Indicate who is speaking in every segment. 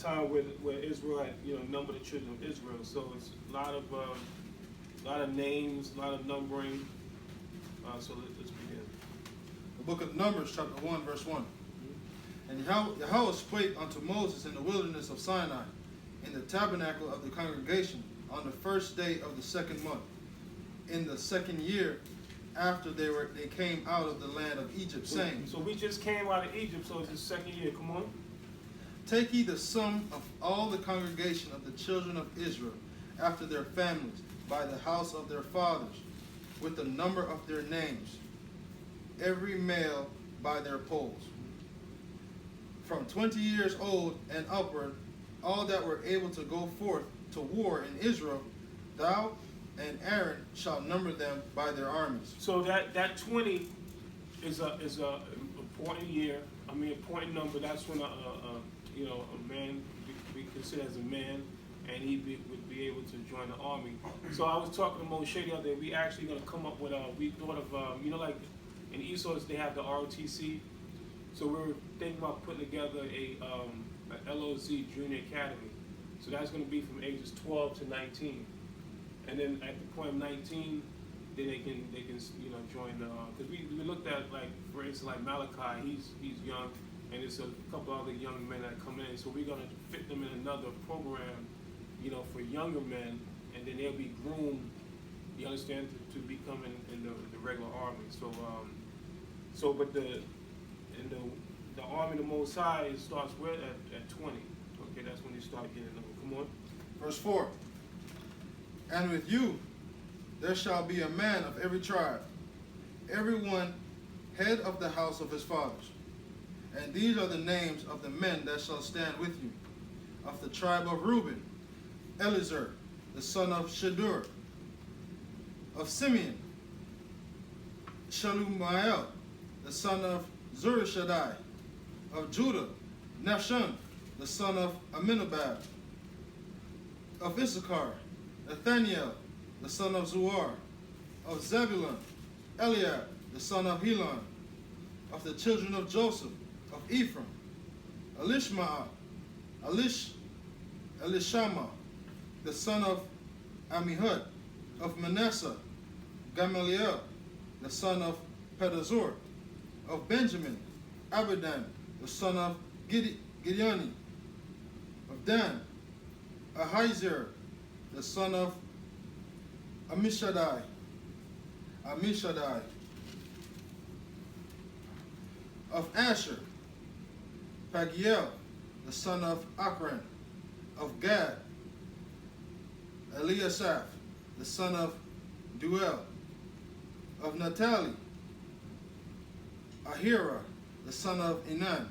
Speaker 1: time where Israel had, numbered the children of Israel. So it's a lot of names, a lot of numbering. So let's begin.
Speaker 2: The book of Numbers, chapter 1, verse 1. And Yahweh spake unto Moses in the wilderness of Sinai, in the tabernacle of the congregation, on the first day of the second month, in the second year after they came out of the land of Egypt, saying.
Speaker 1: So we just came out of Egypt, so it's the second year. Come on.
Speaker 2: Take ye the sum of all the congregation of the children of Israel, after their families, by the house of their fathers, with the number of their names, every male by their polls. From 20 years old and upward, all that were able to go forth to war in Israel, thou and Aaron shall number them by their armies.
Speaker 1: So that 20 is a important year. Important number. That's when a man be considered as a man, and he would be able to join the army. So I was talking to Moshe the other day. We actually going to come up with we thought of like in ESOS they have the ROTC. So we're thinking about putting together a LOZ Junior Academy. So that's going to be from ages 12 to 19, and then at the point of 19, then they can join the because we looked at, like, for instance, like Malachi, he's young, and there's a couple other young men that come in. So we're going to fit them in another program, for younger men, and then they'll be groomed. You understand, to become in the regular army. So but the army of the Most High starts where at 20. Okay, that's when you start getting them. Come on.
Speaker 2: Verse 4. And with you there shall be a man of every tribe, every one head of the house of his fathers. And these are the names of the men that shall stand with you. Of the tribe of Reuben, Elizur, the son of Shadur. Of Simeon, Shalumiel, the son of Zurishaddai. Of Judah, Nahshon, the son of Aminabab. Of Issachar, Nathaniel, the son of Zuar. Of Zebulun, Eliab, the son of Helon. Of the children of Joseph, of Ephraim, Elishama, the son of Ammihud. Of Manasseh, Gamaliel, the son of Pedazur. Of Benjamin, Abidan, the son of Gideoni. Of Dan, Ahiezer, the son of Ammishaddai. Of Asher, Pagiel, the son of Akran. Of Gad, Eliasaph, the son of Duel. Of Naphtali, Ahira, the son of Enan.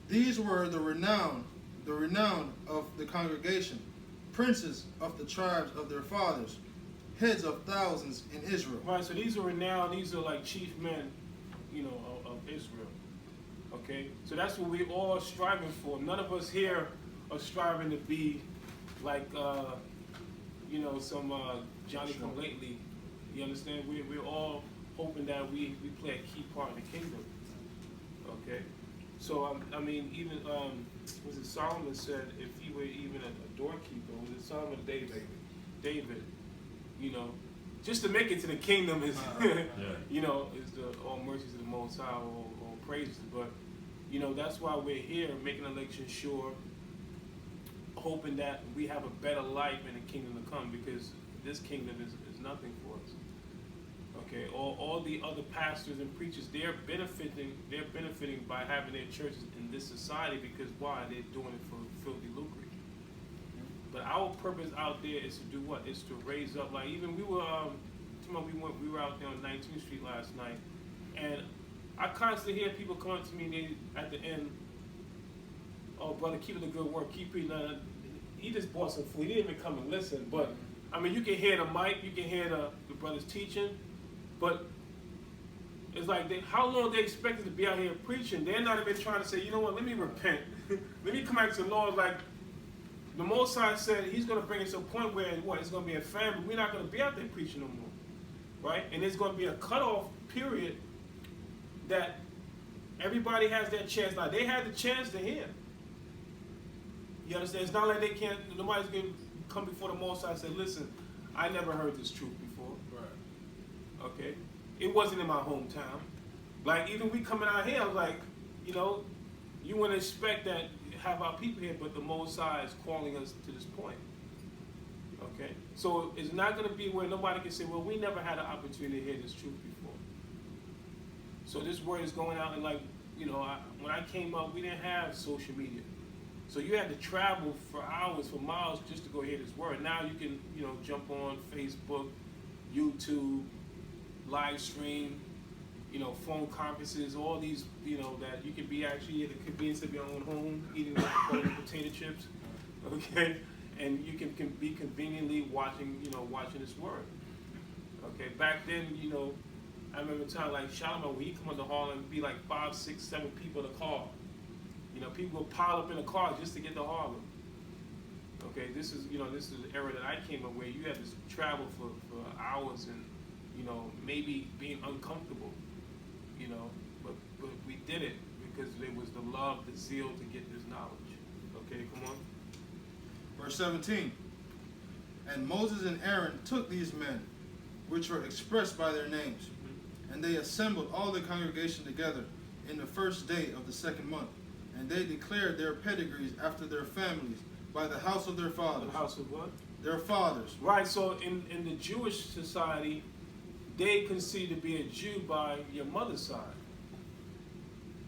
Speaker 2: These were the renown of the congregation, princes of the tribes of their fathers, heads of thousands in Israel.
Speaker 1: Right, so these are renowned, these are like chief men, of Israel. Okay? So that's what we're all striving for. None of us here are striving to be like, some Johnny come lately. You understand? We're all hoping that we play a key part in the kingdom. Okay? So, even, was it Solomon said, if he were even a doorkeeper, was it Solomon or David? David, just to make it to the kingdom is, is the all mercies of the Most High, all praises. But, that's why we're here, making election sure, hoping that we have a better life in the kingdom to come, because this kingdom is nothing for us. Okay, all the other pastors and preachers, they're benefiting by having their churches in this society, because why? They're doing it for filthy lucre. But our purpose out there is to do what? Is to raise up. Like, even we were we were out there on 19th Street last night, and I constantly hear people coming to me at the end, "Oh, brother, keep it a good work, keep preaching." He just bought some food. He didn't even come and listen. But you can hear the mic, you can hear the brothers teaching, but it's like, how long they expected to be out here preaching? They're not even trying to say, you know what? Let me repent. Let me come back to the Lord. Like, the Most High said, He's going to bring us to a point where it's going to be a family. We're not going to be out there preaching no more, right? And there's going to be a cutoff period that everybody has their chance. Now, they had the chance to hear. You understand? It's not like they can't. Nobody's gonna come before the Most High and say, "Listen, I never heard this truth before."
Speaker 2: Right.
Speaker 1: Okay, it wasn't in my hometown. Like even we coming out here, I was like, you know, you wouldn't expect that have our people here, but the Most High is calling us to this point. Okay, so it's not going to be where nobody can say, well, we never had an opportunity to hear this truth before. So this word is going out, and like, you know, when I came up, we didn't have social media. So you had to travel for hours, for miles, just to go hear this word. Now you can, you know, jump on Facebook, YouTube, live stream, you know, phone conferences, all these, you know, that you can be actually at the convenience of your own home, eating like potato chips, okay? And you can be conveniently watching, you know, watching this word. Okay, back then, you know, I remember a time like Shalimar, when he come on the hall and be like 5, 6, 7 people in a car. You know, people would pile up in a car just to get to Harlem. Okay, this is, you know, this is the era that I came up where you had to travel for hours and, you know, maybe being uncomfortable, you know, but we did it because there was the love, the zeal to get this knowledge. Okay, come on.
Speaker 2: Verse 17. And Moses and Aaron took these men, which were expressed by their names, and they assembled all the congregation together in the first day of the second month, and they declared their pedigrees after their families by the house of their fathers.
Speaker 1: The house of what?
Speaker 2: Their fathers.
Speaker 1: Right, so in the Jewish society, they consider to be a Jew by your mother's side.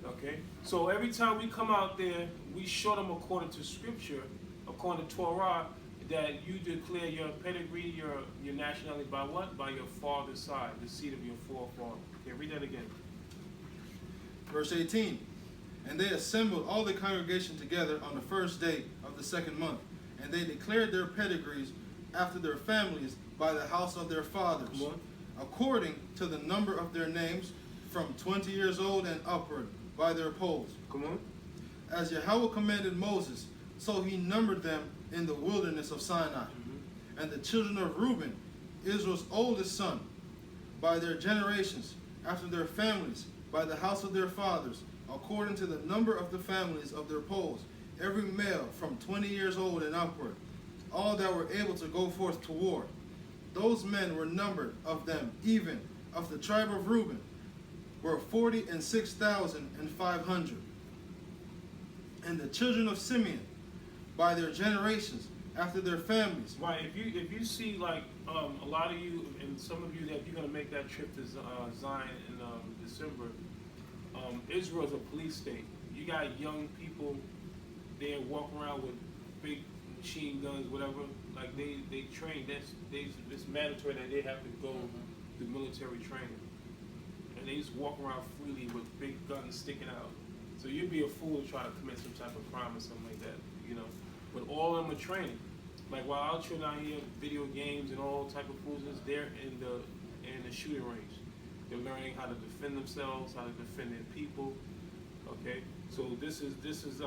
Speaker 1: Okay? So every time we come out there, we show them according to scripture, according to Torah, that you declare your pedigree, your nationality by what? By your father's side, the seed of your forefather. Okay, read that again.
Speaker 2: Verse 18. And they assembled all the congregation together on the first day of the second month, and they declared their pedigrees after their families by the house of their fathers, according to the number of their names, from 20 years old and upward, by their polls.
Speaker 1: Come on.
Speaker 2: As Yahweh commanded Moses, so he numbered them in the wilderness of Sinai. And the children of Reuben, Israel's oldest son, by their generations, after their families, by the house of their fathers, according to the number of the families of their polls, every male from 20 years old and upward, all that were able to go forth to war. Those men were numbered of them, even of the tribe of Reuben, were 46,500. And the children of Simeon, by their generations, after their families.
Speaker 1: Right. If you see like a lot of you and some of you that you're gonna make that trip to Zion in December, Israel is a police state. You got young people there walking around with big machine guns, whatever. Like they train. It's mandatory that they have to go through military training, and they just walk around freely with big guns sticking out. So you'd be a fool to try to commit some type of crime or something like that, you know. But all of them are training. Like while our children out here, video games and all type of foolishness, they're in the shooting range. They're learning how to defend themselves, how to defend their people. Okay, so this is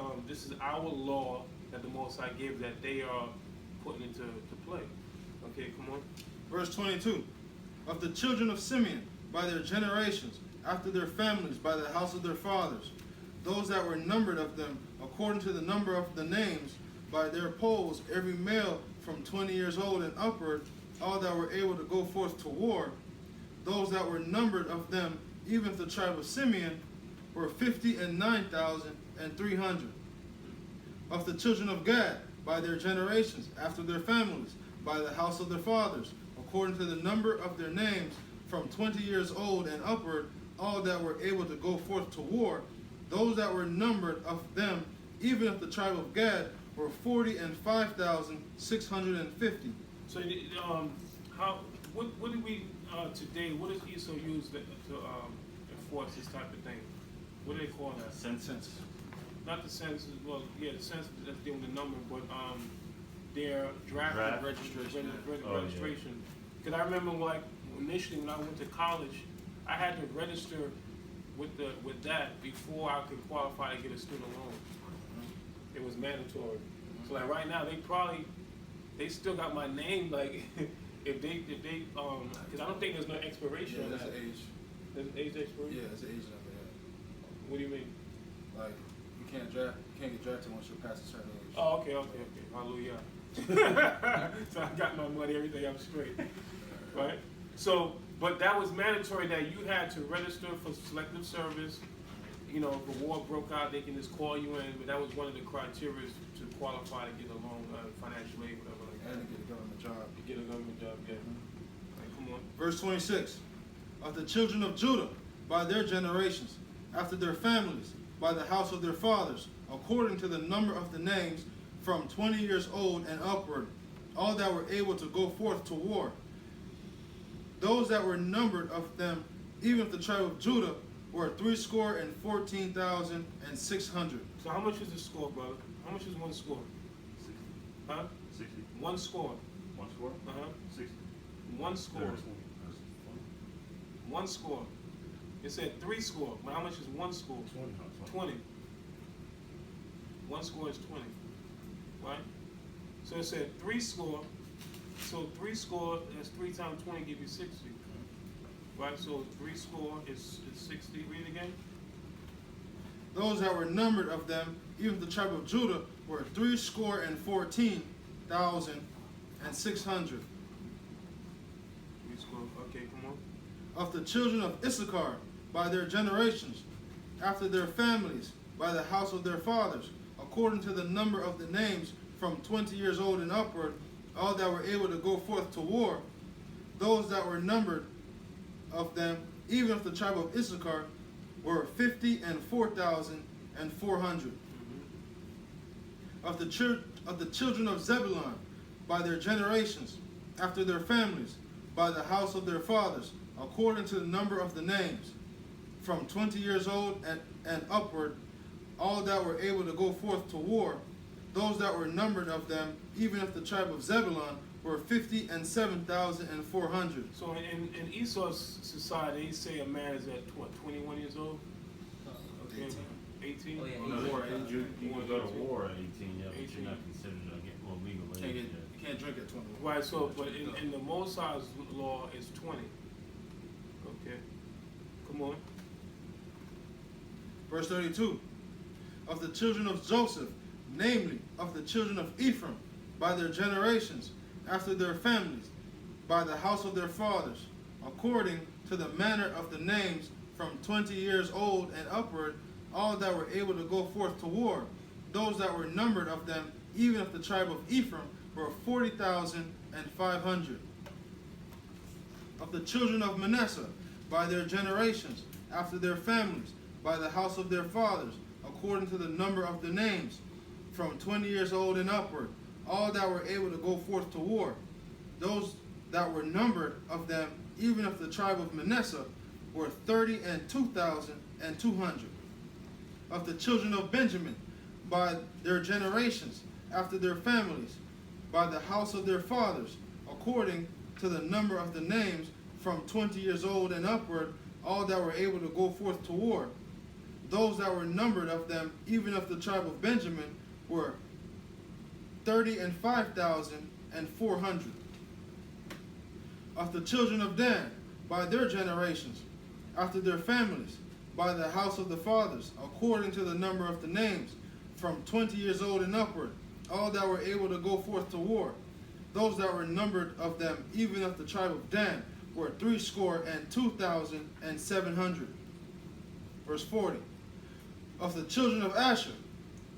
Speaker 1: our law that the Most High gave that they are putting into play. Okay, come on.
Speaker 2: Verse 22. Of the children of Simeon, by their generations, after their families, by the house of their fathers, those that were numbered of them, according to the number of the names, by their polls, every male from 20 years old and upward, all that were able to go forth to war, those that were numbered of them, even of the tribe of Simeon, were 59,300. Of the children of Gad, by their generations, after their families, by the house of their fathers, according to the number of their names, from 20 years old and upward, all that were able to go forth to war, those that were numbered of them, even of the tribe of Gad, were 45,650.
Speaker 1: So, what did we today? What does ESO use to enforce this type of thing? What do they call that?
Speaker 2: Census.
Speaker 1: Not the census. Well, yeah, the census that's dealing with the number, but their draft registration. Registration. Because I remember, like initially when I went to college, I had to register with that before I could qualify to get a student loan. It was mandatory. So like right now, they still got my name. Like if they because I don't think there's no expiration.
Speaker 2: Yeah,
Speaker 1: on
Speaker 2: there's
Speaker 1: that.
Speaker 2: an age.
Speaker 1: There's an age expiration.
Speaker 2: Yeah, there's an age number. Yeah.
Speaker 1: What do you mean?
Speaker 2: Like you can't get drafted once you're past a certain age.
Speaker 1: Oh, okay. Hallelujah. So I got my money, everything, I'm straight. Right? So, but that was mandatory that you had to register for selective service. You know, if a war broke out, they can just call you in, but that was one of the criteria to qualify to get a loan, financial aid, whatever like that.
Speaker 2: And to get a government job.
Speaker 1: To get a government job, yeah. Right, come on.
Speaker 2: Verse 26. Of the children of Judah, by their generations, after their families, by the house of their fathers, according to the number of the names, from 20 years old and upward, all that were able to go forth to war. Those that were numbered of them, even of the tribe of Judah, were 314,600.
Speaker 1: So how much is the score, brother? How much is one score?
Speaker 3: 60.
Speaker 1: Huh?
Speaker 3: 60.
Speaker 1: One score.
Speaker 3: One score?
Speaker 1: Uh-huh.
Speaker 3: 60.
Speaker 1: One score.
Speaker 3: That's 20.
Speaker 1: One score. It said 3 score. But how much is one score? 20. One score is 20. Right? So it said 3 score. So 3 score, that's 3 times 20 give you 60. Right? So 3 score is 60. Read it again.
Speaker 2: Those that were numbered of them, even the tribe of Judah, were 314,600.
Speaker 1: 3 score. Okay, come on.
Speaker 2: Of the children of Issachar, by their generations, after their families, by the house of their fathers, according to the number of the names, from 20 years old and upward, all that were able to go forth to war. Those that were numbered of them, even of the tribe of Issachar, were 54,400. Of the children of Zebulun, by their generations, after their families, by the house of their fathers, according to the number of the names, from 20 years old and upward, all that were able to go forth to war. Those that were numbered of them, even of the tribe of Zebulun, were 57,400.
Speaker 1: So in Esau's society, they say a man is at what, 21 years old? Okay, 18?
Speaker 4: Oh, yeah,
Speaker 3: No,
Speaker 4: 18.
Speaker 3: you can go to war at 18, yeah, but
Speaker 1: 18.
Speaker 3: you're not considered legal
Speaker 2: You
Speaker 3: age.
Speaker 2: can't drink at 21.
Speaker 1: Right, so, but in the Mosai's law, it's 20. Okay. Come on.
Speaker 2: Verse 32. Of the children of Joseph, namely, of the children of Ephraim, by their generations, after their families, by the house of their fathers, according to the manner of the names, from 20 years old and upward, all that were able to go forth to war. Those that were numbered of them, even of the tribe of Ephraim, were 40,500. Of the children of Manasseh, by their generations, after their families, by the house of their fathers, according to the number of the names, from 20 years old and upward, all that were able to go forth to war. Those that were numbered of them, even of the tribe of Manasseh, were 32,200. Of the children of Benjamin, by their generations, after their families, by the house of their fathers, according to the number of the names, from 20 years old and upward, all that were able to go forth to war. Those that were numbered of them, even of the tribe of Benjamin, were 35,400. Of the children of Dan, by their generations, after their families, by the house of the fathers, according to the number of the names, from 20 years old and upward, all that were able to go forth to war. Those that were numbered of them, even of the tribe of Dan, were 302,700. Verse 40. Of the children of Asher,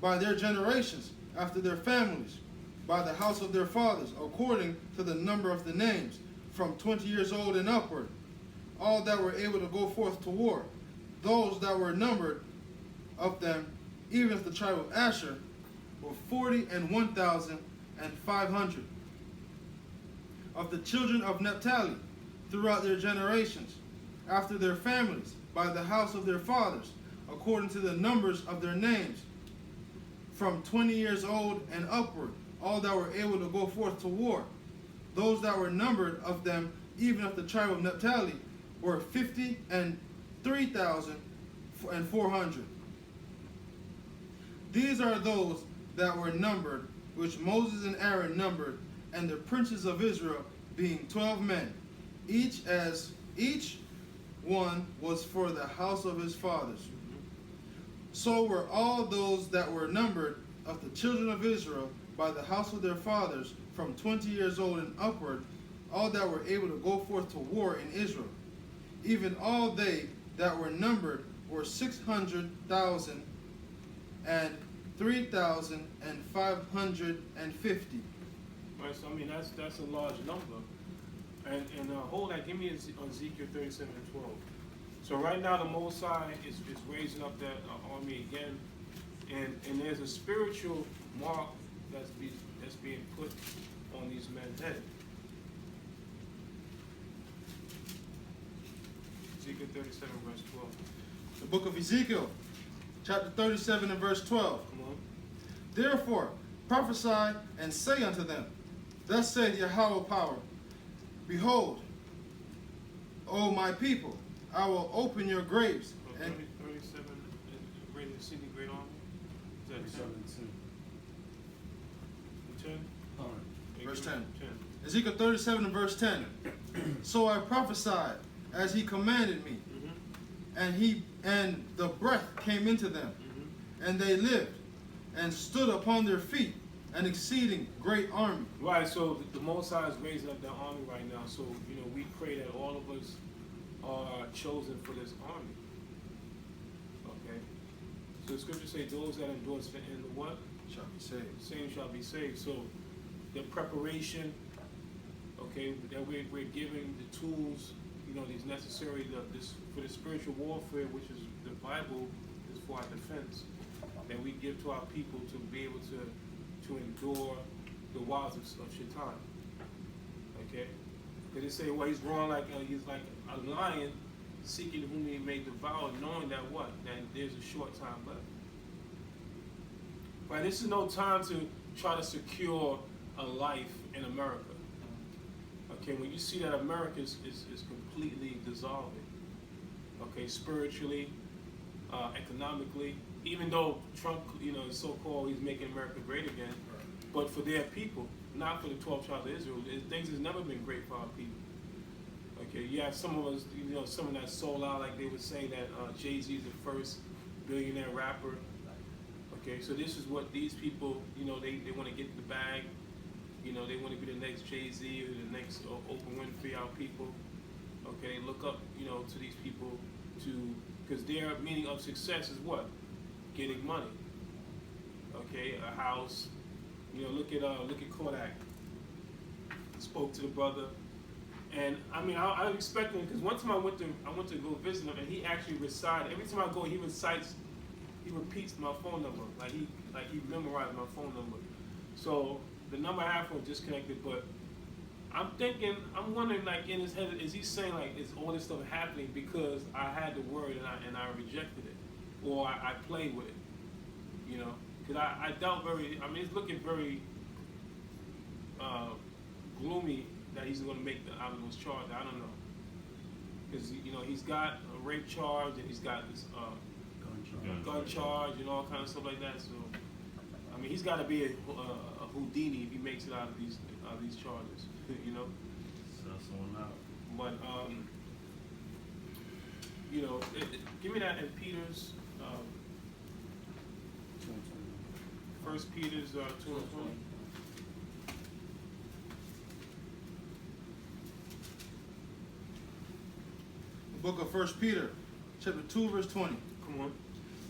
Speaker 2: by their generations, after their families, by the house of their fathers, according to the number of the names, from 20 years old and upward, all that were able to go forth to war. Those that were numbered of them, even of the tribe of Asher, were 41,500. Of the children of Naphtali, throughout their generations, after their families, by the house of their fathers, according to the numbers of their names, from 20 years old and upward, all that were able to go forth to war. Those that were numbered of them, even of the tribe of Naphtali, were 53,400. These are those that were numbered, which Moses and Aaron numbered, and the princes of Israel, being 12 men, each one was for the house of his fathers. So were all those that were numbered of the children of Israel by the house of their fathers from 20 years old and upward, all that were able to go forth to war in Israel. Even all they that were numbered were 600,000 and 3,550.
Speaker 1: Right, so I mean that's a large number. And hold that, give me Ezekiel 37 and 12. So right now the Most High is raising up that army again, and there's a spiritual mark that's being put on these men's head. Ezekiel 37 verse 12.
Speaker 2: The book of Ezekiel, chapter 37 and verse 12.
Speaker 1: Come on.
Speaker 2: Therefore prophesy and say unto them, Thus saith Yahweh power, Behold, O my people, I will open your graves.
Speaker 1: So
Speaker 2: And
Speaker 1: 37 great exceeding great army. Is that 10? 10?
Speaker 2: Verse 10. Ezekiel 37 and verse 10. So I prophesied as he commanded me, and the breath came into them, and they lived, and stood upon their feet, an exceeding great army.
Speaker 1: Right, so the Most High is raising up the army right now. So, we pray that all of us are chosen for this army. Okay? So the scriptures say those that endure to the end of what?
Speaker 2: Shall be saved.
Speaker 1: Same shall be saved. So the preparation, okay, that we're giving the tools, these necessary for the spiritual warfare, which is the Bible, is for our defense, that we give to our people to be able to endure the wiles of Shaitan. Okay? Because they say, well, he's wrong, he's like a lion seeking whom he may devour, knowing that what? That there's a short time left. Right? This is no time to try to secure a life in America. Okay, when you see that America is completely dissolving, okay, spiritually, economically, even though Trump, is so-called, he's making America great again, but for their people, not for the 12 tribes of Israel, things has never been great for our people. Okay, you have some of us, some of that sold out, like they would say that Jay-Z is the first billionaire rapper. Okay, so this is what these people, they want to get the bag. They want to be the next Jay-Z or the next Oprah Winfrey, our people. Okay, they look up, to these people because their meaning of success is what? Getting money. Okay, a house. Look at Kodak. Spoke to the brother, and I mean, I expect him, because one time I went to go visit him, and he actually recited. Every time I go, he repeats my phone number, like he memorized my phone number. So the number I have for him disconnected, but I'm wondering, like, in his head, is he saying, like, is all this stuff happening because I had the word and I rejected it, or I played with it, Because I doubt it's looking very gloomy that he's going to make out of those charges. I don't know. Because, he's got a rape charge, and he's got this gun charge and all kind of stuff like that. So, I mean, he's got to be a Houdini if he makes it out of these charges,
Speaker 3: Sell someone out.
Speaker 1: But, give me that in Peter's, 1 Peter's 2 and 20.
Speaker 2: The book of 1 Peter, chapter 2, verse 20.
Speaker 1: Come on.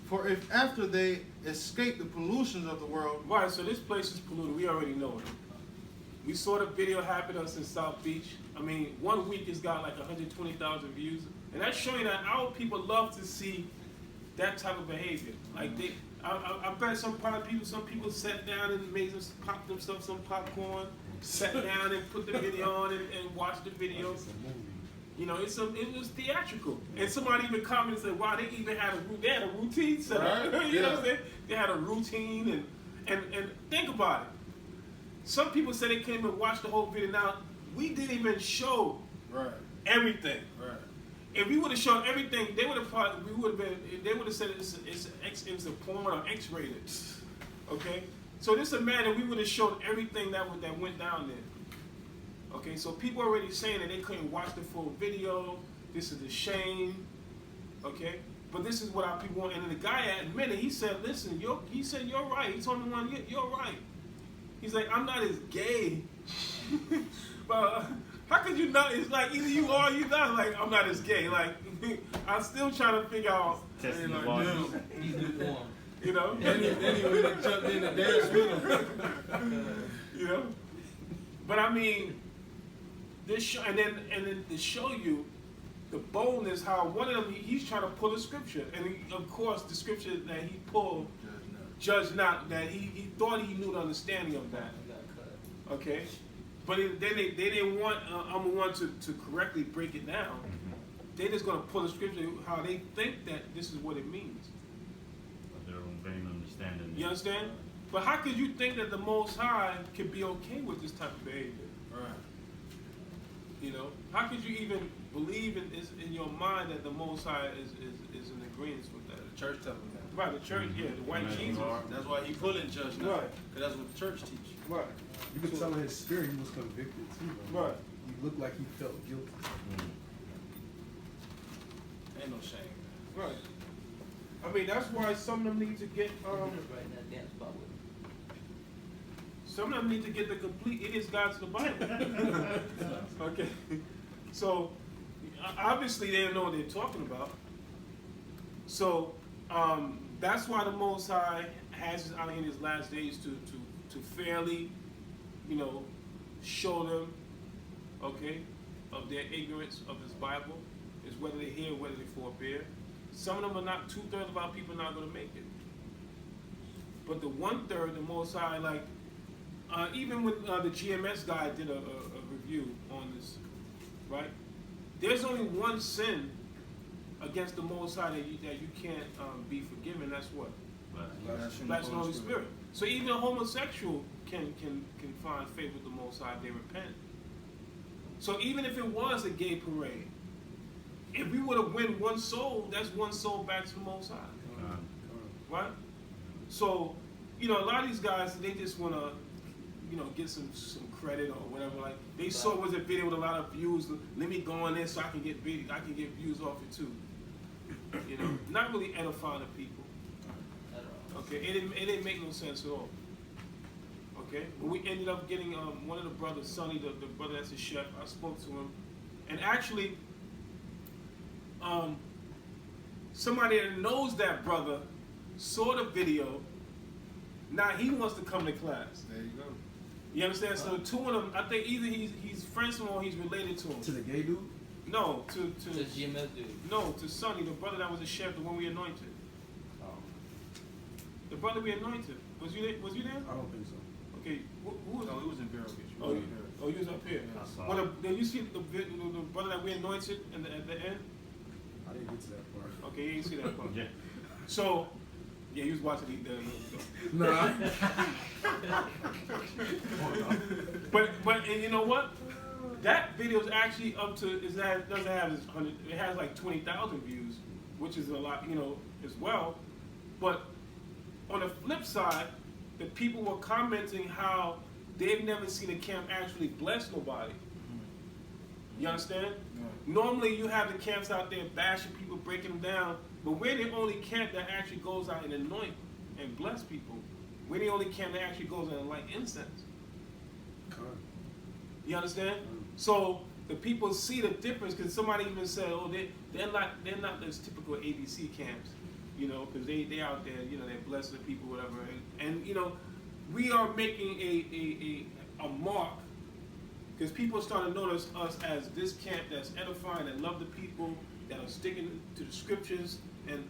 Speaker 2: For if after they escape the pollutions of the world.
Speaker 1: Right, so this place is polluted. We already know it. We saw the video happen to us in South Beach. I mean, 1 week it's got like 120,000 views. And that's showing that our people love to see that type of behavior. Like I bet some people sat down and made pop themselves some popcorn, sat down and put the video on and watched the video. It was theatrical. And somebody even commented and said, wow, they had a routine set up.
Speaker 2: Right.
Speaker 1: You know what I'm saying? They had a routine and think about it. Some people said they came and watched the whole video. Now, we didn't even show everything.
Speaker 2: Right.
Speaker 1: If we would have shown everything, they would have said it was a porn or X-rated. Okay? So this is a man that we would have shown everything that went down there. Okay, so people are already saying that they couldn't watch the full video. This is a shame. Okay? but this is what our people want. And then the guy admitted, he said, listen, he said, you're right. He told me you're right. He's like, I'm not as gay. But how could you not? It's like either you are or you're not. Like, I'm not as gay. Like, I'm still trying to figure out.
Speaker 3: Testing the
Speaker 2: like,
Speaker 3: waters.
Speaker 4: He's lukewarm.
Speaker 1: You know?
Speaker 2: Then he went and jumped in and danced with him.
Speaker 1: You know? But I mean, this show, and then to show you the boldness, how one of them, he's trying to pull a scripture. And of course, the scripture that he pulled, judge not, that he thought he knew the understanding of that. Okay? But then they didn't want one to correctly break it down. They're just going to pull a scripture how they think that this is what it means.
Speaker 3: Their own vain understanding.
Speaker 1: You understand? But how could you think that the Most High could be okay with this type of behavior?
Speaker 2: Right.
Speaker 1: You know? How could you even believe in your mind that the Most High is in agreement with that?
Speaker 2: The church telling him that.
Speaker 1: Right, the church, yeah, the white Jesus.
Speaker 2: That's why he pulling judge now.
Speaker 1: Right.
Speaker 2: Because that's what the church teach.
Speaker 1: Right.
Speaker 5: You could tell in his spirit he was convicted too. Though.
Speaker 1: Right.
Speaker 5: He looked like he felt guilty.
Speaker 2: Ain't no shame.
Speaker 1: Right. I mean, that's why some of them need to get
Speaker 4: Right in that dance spot with him.
Speaker 1: some of them need to get the complete It Is God's the Bible. Okay. So obviously they don't know what they're talking about. So that's why the Most High has us out in his last days to fairly, show them, okay, of their ignorance of this Bible, is whether they hear, whether they forbear. Some of them are not, 2/3 of our people are not going to make it. But the 1/3, the Most High, like, even when the GMS guy did a review on this, right? There's only one sin against the Most High that you can't be forgiven. That's what? Blasphemy the Holy Spirit. So even a homosexual can find favor with the Most High if they repent. So even if it was a gay parade, if we would have win one soul, that's one soul back to the Most High. Right? So, a lot of these guys, they just want to, get some credit or whatever. Like, they saw it was a video with a lot of views. Let me go on there so I can get views off it too. Not really edifying the people. Okay, it didn't make no sense at all. Okay, but we ended up getting one of the brothers, Sonny, the brother that's a chef. I spoke to him, and actually, somebody that knows that brother saw the video. Now he wants to come to class.
Speaker 2: There you go.
Speaker 1: You understand? So two of them, I think either he's friends with him or he's related to him.
Speaker 5: To the gay dude?
Speaker 1: No, to
Speaker 4: The GMS dude.
Speaker 1: no, to Sonny, the brother that was a chef, the one we anointed.
Speaker 5: Oh,
Speaker 1: The brother we anointed. Was you there?
Speaker 5: I don't think so.
Speaker 1: Okay, who was
Speaker 2: No, it was in Vero Beach.
Speaker 1: Oh, you was up here. Then you see the brother that we anointed at the end?
Speaker 5: I didn't get to that part.
Speaker 1: Okay, you didn't see that part.
Speaker 3: Yeah.
Speaker 1: So, yeah, he was watching the
Speaker 5: Nah.
Speaker 1: But and you know what? That video is actually up to doesn't have 100. It has like 20,000 views, which is a lot, as well. But on the flip side, the people were commenting how they've never seen a camp actually bless nobody. You understand? Normally you have the camps out there bashing people, breaking them down, but we're the only camp that actually goes out and anoint and bless people. We're the only camp that actually goes out and light incense. You understand? So the people see the difference, because somebody even said, "Oh, they're not those typical ABC camps, because they out there, they're blessing the people, whatever." And we are making a mark, because people are starting to notice us as this camp that's edifying, that love the people, that are sticking to the scriptures, and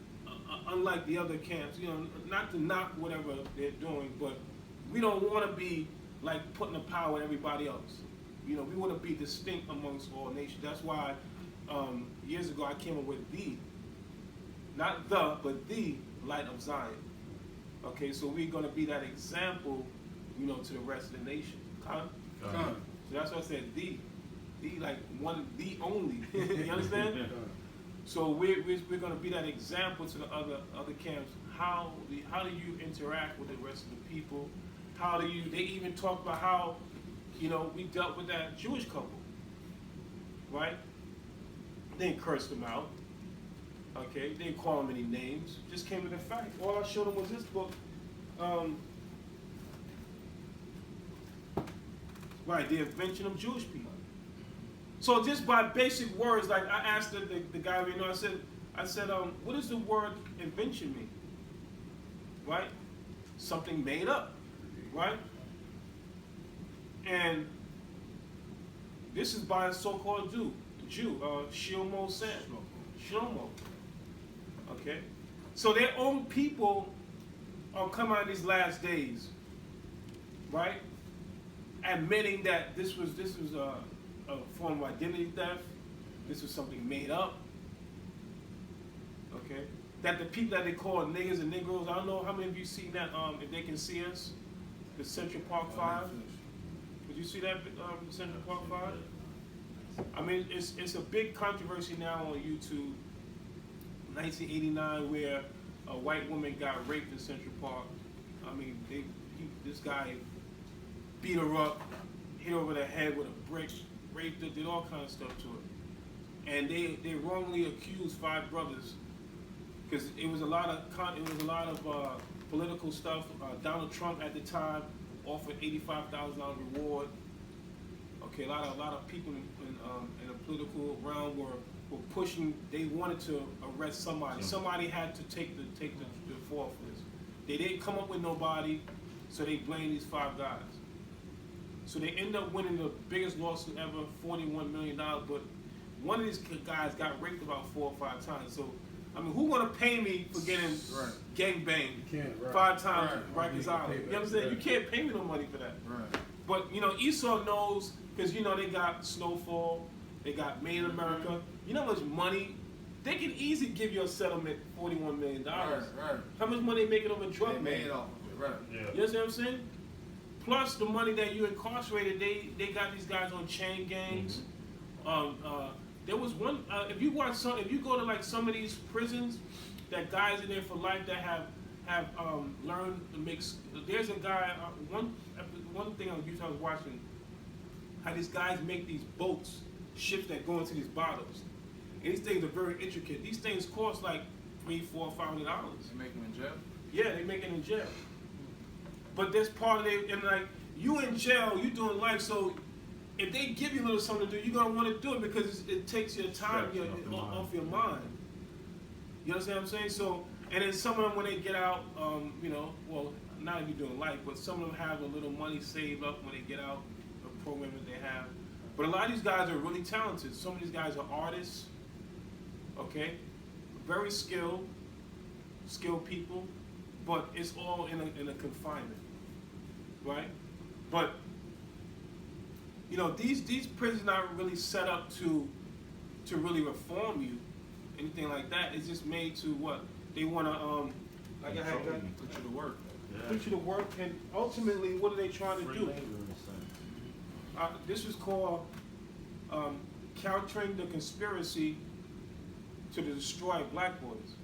Speaker 1: unlike the other camps, not to knock whatever they're doing, but we don't want to be like putting the power in everybody else. We want to be distinct amongst all nations. That's why years ago I came up with not but the light of Zion. Okay, so we're going to be that example, to the rest of the nation. So that's why I said the like one, the only. You understand? So we're going to be that example to the other camps. How do you interact with the rest of the people? They even talk about how, we dealt with that Jewish couple, right? They didn't curse them out. Okay, they didn't call him any names. Just came with the fact. All I showed them was this book. Right, the invention of Jewish people. So just by basic words, like I asked the guy, you know, I said, what does the word invention mean? Right? Something made up, right? And this is by a so-called Jew, Shlomo Sam. Shlomo. Okay? So their own people are coming out of these last days, right? Admitting that this was a form of identity theft. This was something made up. Okay? That the people that they call niggas and negroes, I don't know how many of you seen that, if they can see us, the Central Park 5. Did you see that, Central Park 5? I mean, it's a big controversy now on YouTube. 1989, where a white woman got raped in Central Park. I mean, this guy beat her up, hit her over the head with a brick, raped her, did all kind of stuff to her, and they wrongly accused 5 brothers because it was a lot of political stuff. Donald Trump at the time offered $85,000 reward. Okay, a lot of people in the political realm were pushing. They wanted to arrest somebody. Somebody had to take the fall for this. They didn't come up with nobody, so they blamed these 5 guys. So they end up winning the biggest lawsuit ever, $41 million. But one of these guys got raped about 4 or 5 times. So, I mean, who want to pay me for getting gangbanged 5 times at Rikers Island? You know what I'm saying? You can't pay me no money for that.
Speaker 2: Right.
Speaker 1: But, you know, Esau knows, because, you know, they got Snowfall, they got Made in America. You know how much money? They can easily give you a settlement, $41 million.
Speaker 2: Right.
Speaker 1: How much money they making over drug?
Speaker 2: They made it off of it, right.
Speaker 3: Yeah.
Speaker 1: You understand what I'm saying? Plus the money that you incarcerated, they got these guys on chain gangs. There was one. If you go to like some of these prisons, that guys in there for life that have learned to make. There's a guy. One thing on YouTube I was watching, how these guys make these boats, ships that go into these bottles. And these things are very intricate. These things cost like $300, $400, $500.
Speaker 2: They make them in jail?
Speaker 1: Yeah, they make it in jail. But that's part of it, and like, you in jail, you doing life, so if they give you a little something to do, you're gonna want to do it because it takes your time off your mind. You understand what I'm saying? So, and then some of them, when they get out, you know, well, not if you're doing life, but some of them have a little money saved up when they get out, a program that they have. But a lot of these guys are really talented. Some of these guys are artists, okay? Very skilled people, but it's all in a confinement. Right, but you know these prisons not really set up to really reform you, anything like that. It's just made to what they want to like I had put you to work, put you to work, and ultimately what are they trying to do? This is called countering the conspiracy to destroy black boys.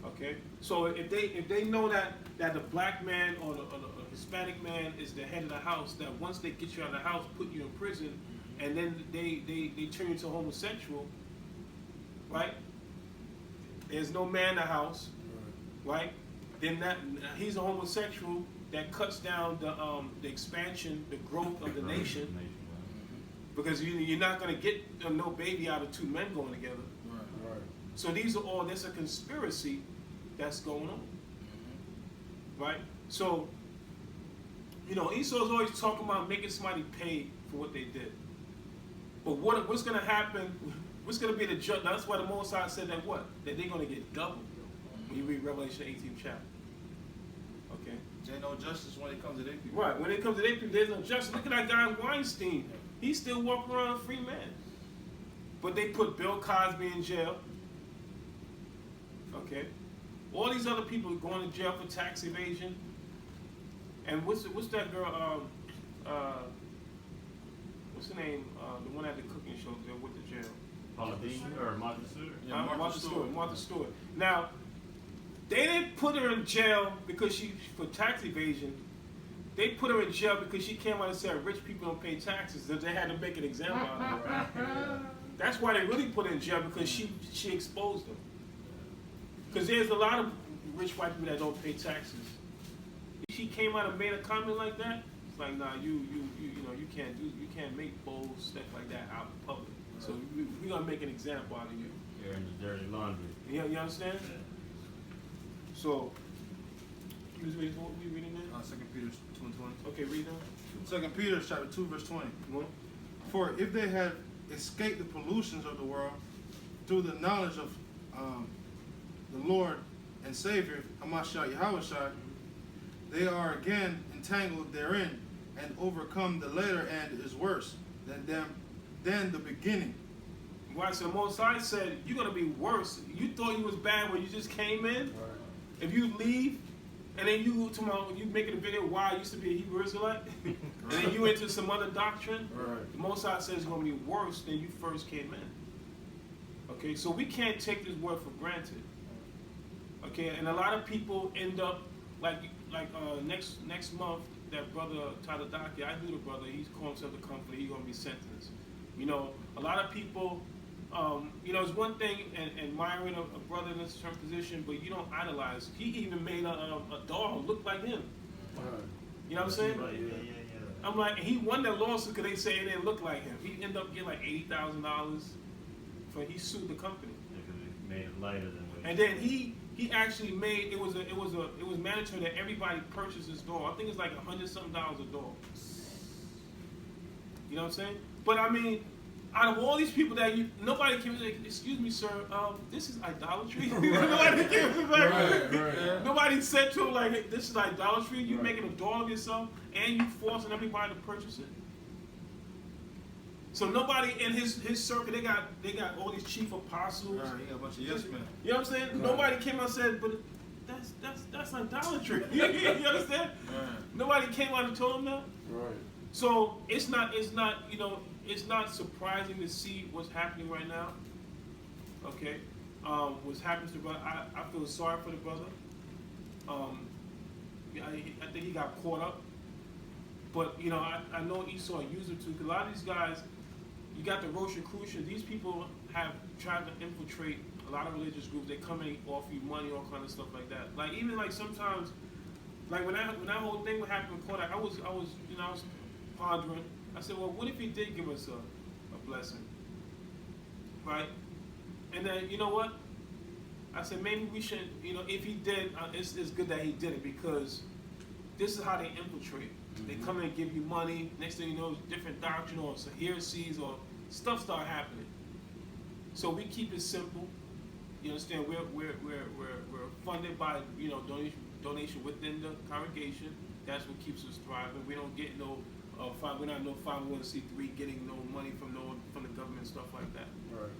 Speaker 1: Okay, so if they know that the black man or the Hispanic man is the head of the house, that once they get you out of the house, put you in prison, and then they turn you to homosexual, right? There's no man in the house, right? Then he's a homosexual that cuts down the expansion, the growth of the nation, because you're not going to get no baby out of 2 men going together.
Speaker 2: Right.
Speaker 1: So there's a conspiracy that's going on, right? So, you know, Esau's always talking about making somebody pay for what they did. But what's going to happen? What's going to be the judge? That's why the Most High said that they're going to get double when you read Revelation 18th chapter. Okay.
Speaker 2: There's no justice when it comes to their people.
Speaker 1: Right. When it comes to their people, there's no justice. Look at that guy Weinstein. He's still walking around a free man. But they put Bill Cosby in jail. Okay. All these other people are going to jail for tax evasion. And what's that girl? What's her name? The one at the cooking show there with the jail.
Speaker 3: Paula Deen or Martha Stewart?
Speaker 2: Yeah,
Speaker 1: Martha Stewart. Now, they didn't put her in jail because for tax evasion. They put her in jail because she came out and said rich people don't pay taxes. So they had to make an example out of her. That's why they really put her in jail, because she exposed them. Because there's a lot of rich white people that don't pay taxes. If she came out and made a comment like that, it's like, nah, you can't make bold stuff like that out in public. Right. So we're gonna make an example out of you.
Speaker 3: You're in the dirty laundry.
Speaker 1: You understand?
Speaker 3: Yeah.
Speaker 1: So, you was reading, what were you reading now?
Speaker 2: 2 Peter 2:20.
Speaker 1: Okay, read now.
Speaker 2: 2 Peter chapter 2 verse 20. For if they had escaped the pollutions of the world through the knowledge of the Lord and Savior, Hamashiach Yahushua, they are again entangled therein, and overcome. The latter end is worse than the beginning.
Speaker 1: Right, so the Most High said, you're going to be worse. You thought you was bad when you just came in. Right. If you leave, and then you making a video why I used to be a Hebrew Israelite, and then you into some other doctrine, right. The Most High says it's going to be worse than you first came in. Okay, so we can't take this word for granted. Okay, and a lot of people end up, like next month, that brother Tadadaki, I knew the brother, he's calling himself the comforter, he's going to be sentenced. You know, a lot of people, it's one thing admiring a brother in a certain position, but you don't idolize. He even made a dog look like him. You know what I'm saying? Yeah. I'm like, he won that lawsuit because they say it didn't look like him. He ended up getting like $80,000 for he sued the company.
Speaker 3: Yeah, because he made it lighter than what.
Speaker 1: And then he actually made it was mandatory that everybody purchase his dog. I think it's like $100-something a dog. You know what I'm saying? But I mean, out of all these people that nobody can say, excuse me, sir, this is idolatry. Nobody came right. Nobody said to him like, hey, this is idolatry. You making a dog of yourself, and you forcing everybody to purchase it. So nobody in his circle, they got all these chief apostles.
Speaker 2: Right, he got a bunch of yes men.
Speaker 1: You know what I'm saying? Right. Nobody came out and said, but that's idolatry. You understand? Right. Nobody came out and told him that. Right. So it's not surprising to see what's happening right now. Okay, what's happening to the brother? I feel sorry for the brother. I think he got caught up. But I know Esau used it too. Because a lot of these guys, you got the Rosicrucians. These people have tried to infiltrate a lot of religious groups. They come and offer you money, all kind of stuff like that. Like even like sometimes, like when that whole thing would happen in Kodak, I was pondering. I said, well, what if he did give us a blessing, right? And then you know what? I said maybe we should, if he did, it's good that he did it, because this is how they infiltrate. They come in and give you money. Next thing you know, different doctrine or some heresies or stuff start happening. So we keep it simple. You understand? We're funded by donation within the congregation. That's what keeps us thriving. We don't get we're not no 501c3 getting no money from the government and stuff like that. Right.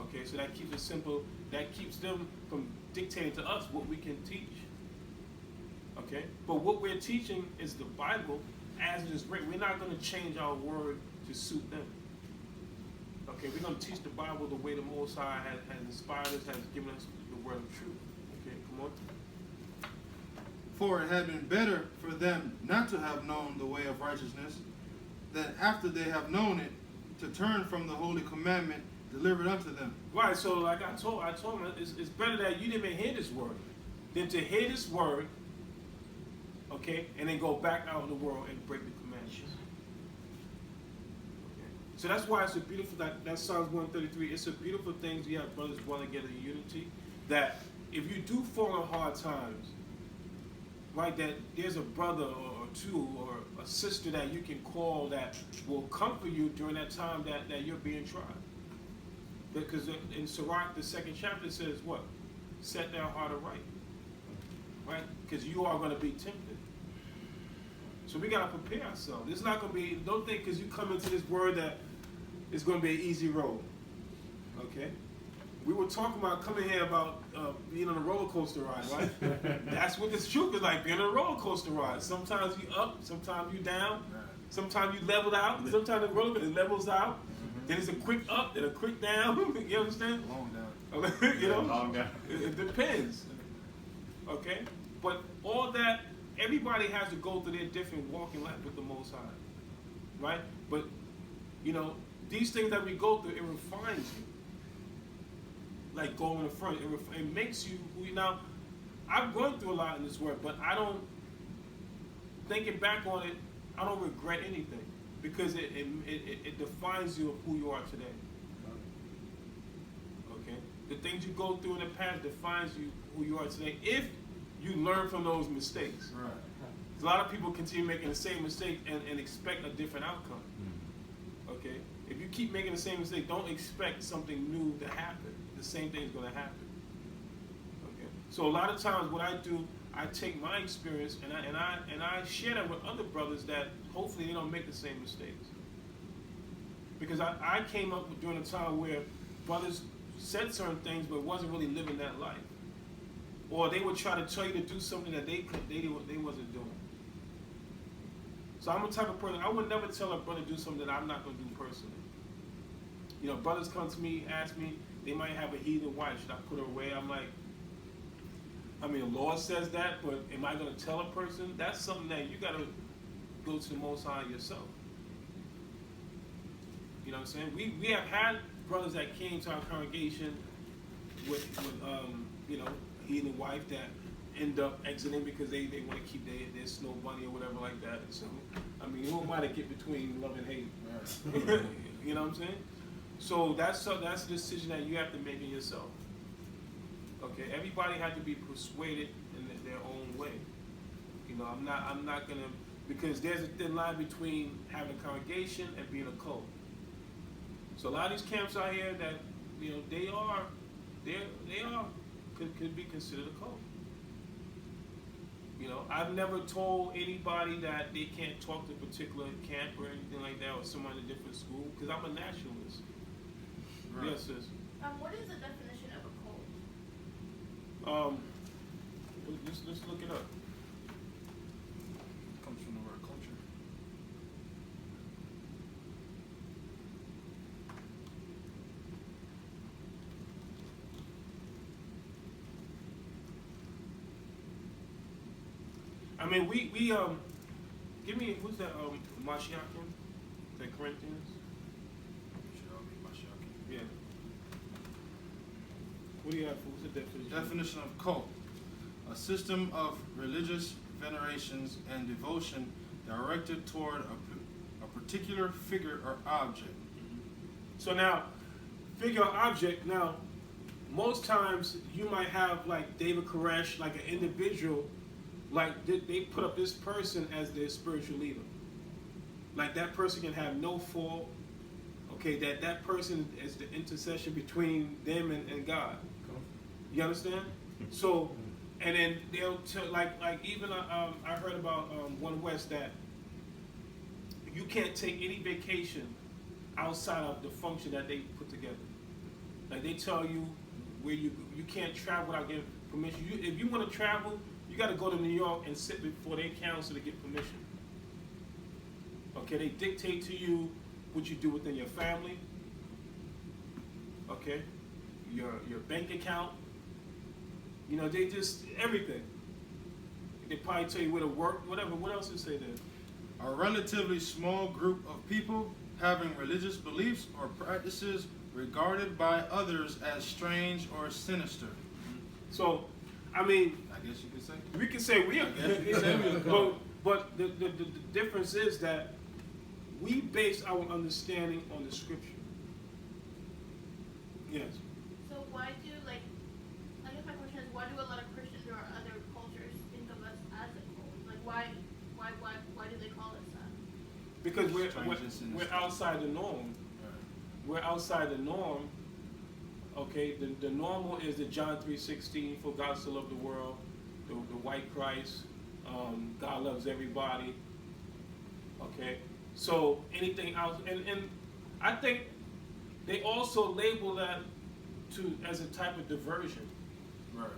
Speaker 1: Okay, so that keeps it simple. That keeps them from dictating to us what we can teach. Okay, but what we're teaching is the Bible as it is written. We're not going to change our word to suit them. Okay, we're going to teach the Bible the way the Most High has inspired us, has given us the word of truth. Okay, come on.
Speaker 2: For it had been better for them not to have known the way of righteousness, than after they have known it, to turn from the holy commandment delivered unto them. Right,
Speaker 1: so like I told them, it's better that you didn't even hear this word than to hear this word, okay, and then go back out in the world and break the commandments. Okay. So that's why it's a beautiful, that Psalms 133, it's a beautiful thing to have brothers dwelling together in unity, that if you do fall on hard times, right, that there's a brother or two or a sister that you can call that will comfort you during that time that you're being tried. Because in Sirach, the 2nd chapter says what? Set thy heart aright. Right? Because you are going to be tempted. So we got to prepare ourselves. It's not going to be, don't think because you come into this word that it's going to be an easy road. Okay? We were talking about coming here about being on a roller coaster ride, right? That's what this truth is like, being on a roller coaster ride. Sometimes you up, sometimes you down, sometimes you level out, sometimes the roller coaster levels out. Then it's a quick up, then a quick down. You understand?
Speaker 2: Long down.
Speaker 1: You know?
Speaker 3: Long down.
Speaker 1: It depends. Okay? But all that, everybody has to go through their different walking life with the Most High. Right? But You know, these things that we go through, it refines you. Like going in the front, it makes you who you now. I've gone through a lot in this work, but I don't, thinking back on it, I don't regret anything because it defines you of who you are today. Okay? The things you go through in the past defines you who you are today if you learn from those mistakes.
Speaker 2: Right.
Speaker 1: A lot of people continue making the same mistake and expect a different outcome. Okay? If you keep making the same mistake, don't expect something new to happen. The same thing is going to happen. Okay? So a lot of times what I do, I take my experience and I share that with other brothers that hopefully they don't make the same mistakes. Because I came up during a time where brothers said certain things but wasn't really living that life. Or they would try to tell you to do something that they wasn't doing. So I'm the type of person, I would never tell a brother to do something that I'm not going to do personally. You know, brothers come to me, ask me, they might have a heathen wife, should I put her away? I'm like, I mean, the Lord says that, but am I going to tell a person? That's something that you got to go to the Most High yourself. You know what I'm saying? We have had brothers that came to our congregation with you know, heathen wife that end up exiting because they want to keep their snow bunny or whatever like that. So, I mean, who am I to get between love and hate? You know what I'm saying? So that's a decision that you have to make in yourself. Okay, everybody had to be persuaded in their own way. You know, I'm not gonna, because there's a thin line between having a congregation and being a cult. So a lot of these camps out here that, you know, they could be considered a cult. You know, I've never told anybody that they can't talk to a particular camp or anything like that, or someone in a different school, because I'm a nationalist.
Speaker 2: Right.
Speaker 1: Yes, sis.
Speaker 6: What is the definition of a cult?
Speaker 1: Let's look it up.
Speaker 2: Comes from the word culture.
Speaker 1: I mean, we give me, who's that, Mashiachim? The Corinthians?
Speaker 2: Should all be Mashiach.
Speaker 1: Yeah. What do you have? What's the definition?
Speaker 2: Definition of cult: a system of religious venerations and devotion directed toward a particular figure or object.
Speaker 1: So now, figure or object, now, most times you might have like David Koresh, like an individual, like they put up this person as their spiritual leader. Like that person can have no fault. Okay, that person is the intercession between them and God. You understand? So, and then they'll like even I heard about One West that you can't take any vacation outside of the function that they put together. Like they tell you where you can't travel without getting permission. If you want to travel, you got to go to New York and sit before their council to get permission. Okay, they dictate to you what you do within your family. Okay, your bank account. You know, they just everything. They probably tell you where to work, whatever. What else is say there?
Speaker 2: A relatively small group of people having religious beliefs or practices regarded by others as strange or sinister.
Speaker 1: So, I mean,
Speaker 2: I guess you could say.
Speaker 1: we can say we are,
Speaker 2: guess you can say we are.
Speaker 1: but the difference is that we base our understanding on the scripture. Yes.
Speaker 6: So why do I guess my question is, why do a lot of Christians or other cultures think of us as a cult? Like why do they call us that?
Speaker 1: Because
Speaker 2: Strangers in the
Speaker 1: we're
Speaker 2: scripture.
Speaker 1: outside the norm. We're outside the norm. Okay, the normal is the John 3:16, for God so loved the world, the white Christ, God loves everybody. Okay, so anything else, and I think they also label that as a type of diversion.
Speaker 2: Right.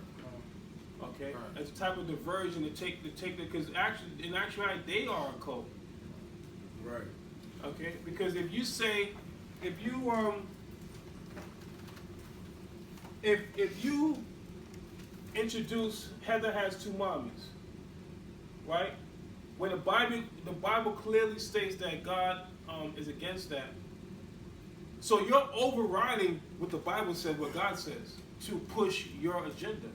Speaker 1: Okay,
Speaker 2: Right.
Speaker 1: as a type of diversion to take because actually in actuality they are a cult.
Speaker 5: Right.
Speaker 1: Okay, because if you introduce Heather has two mommies, right? When the Bible clearly states that God is against that, So you're overriding what the Bible says, what God says, to push your agenda.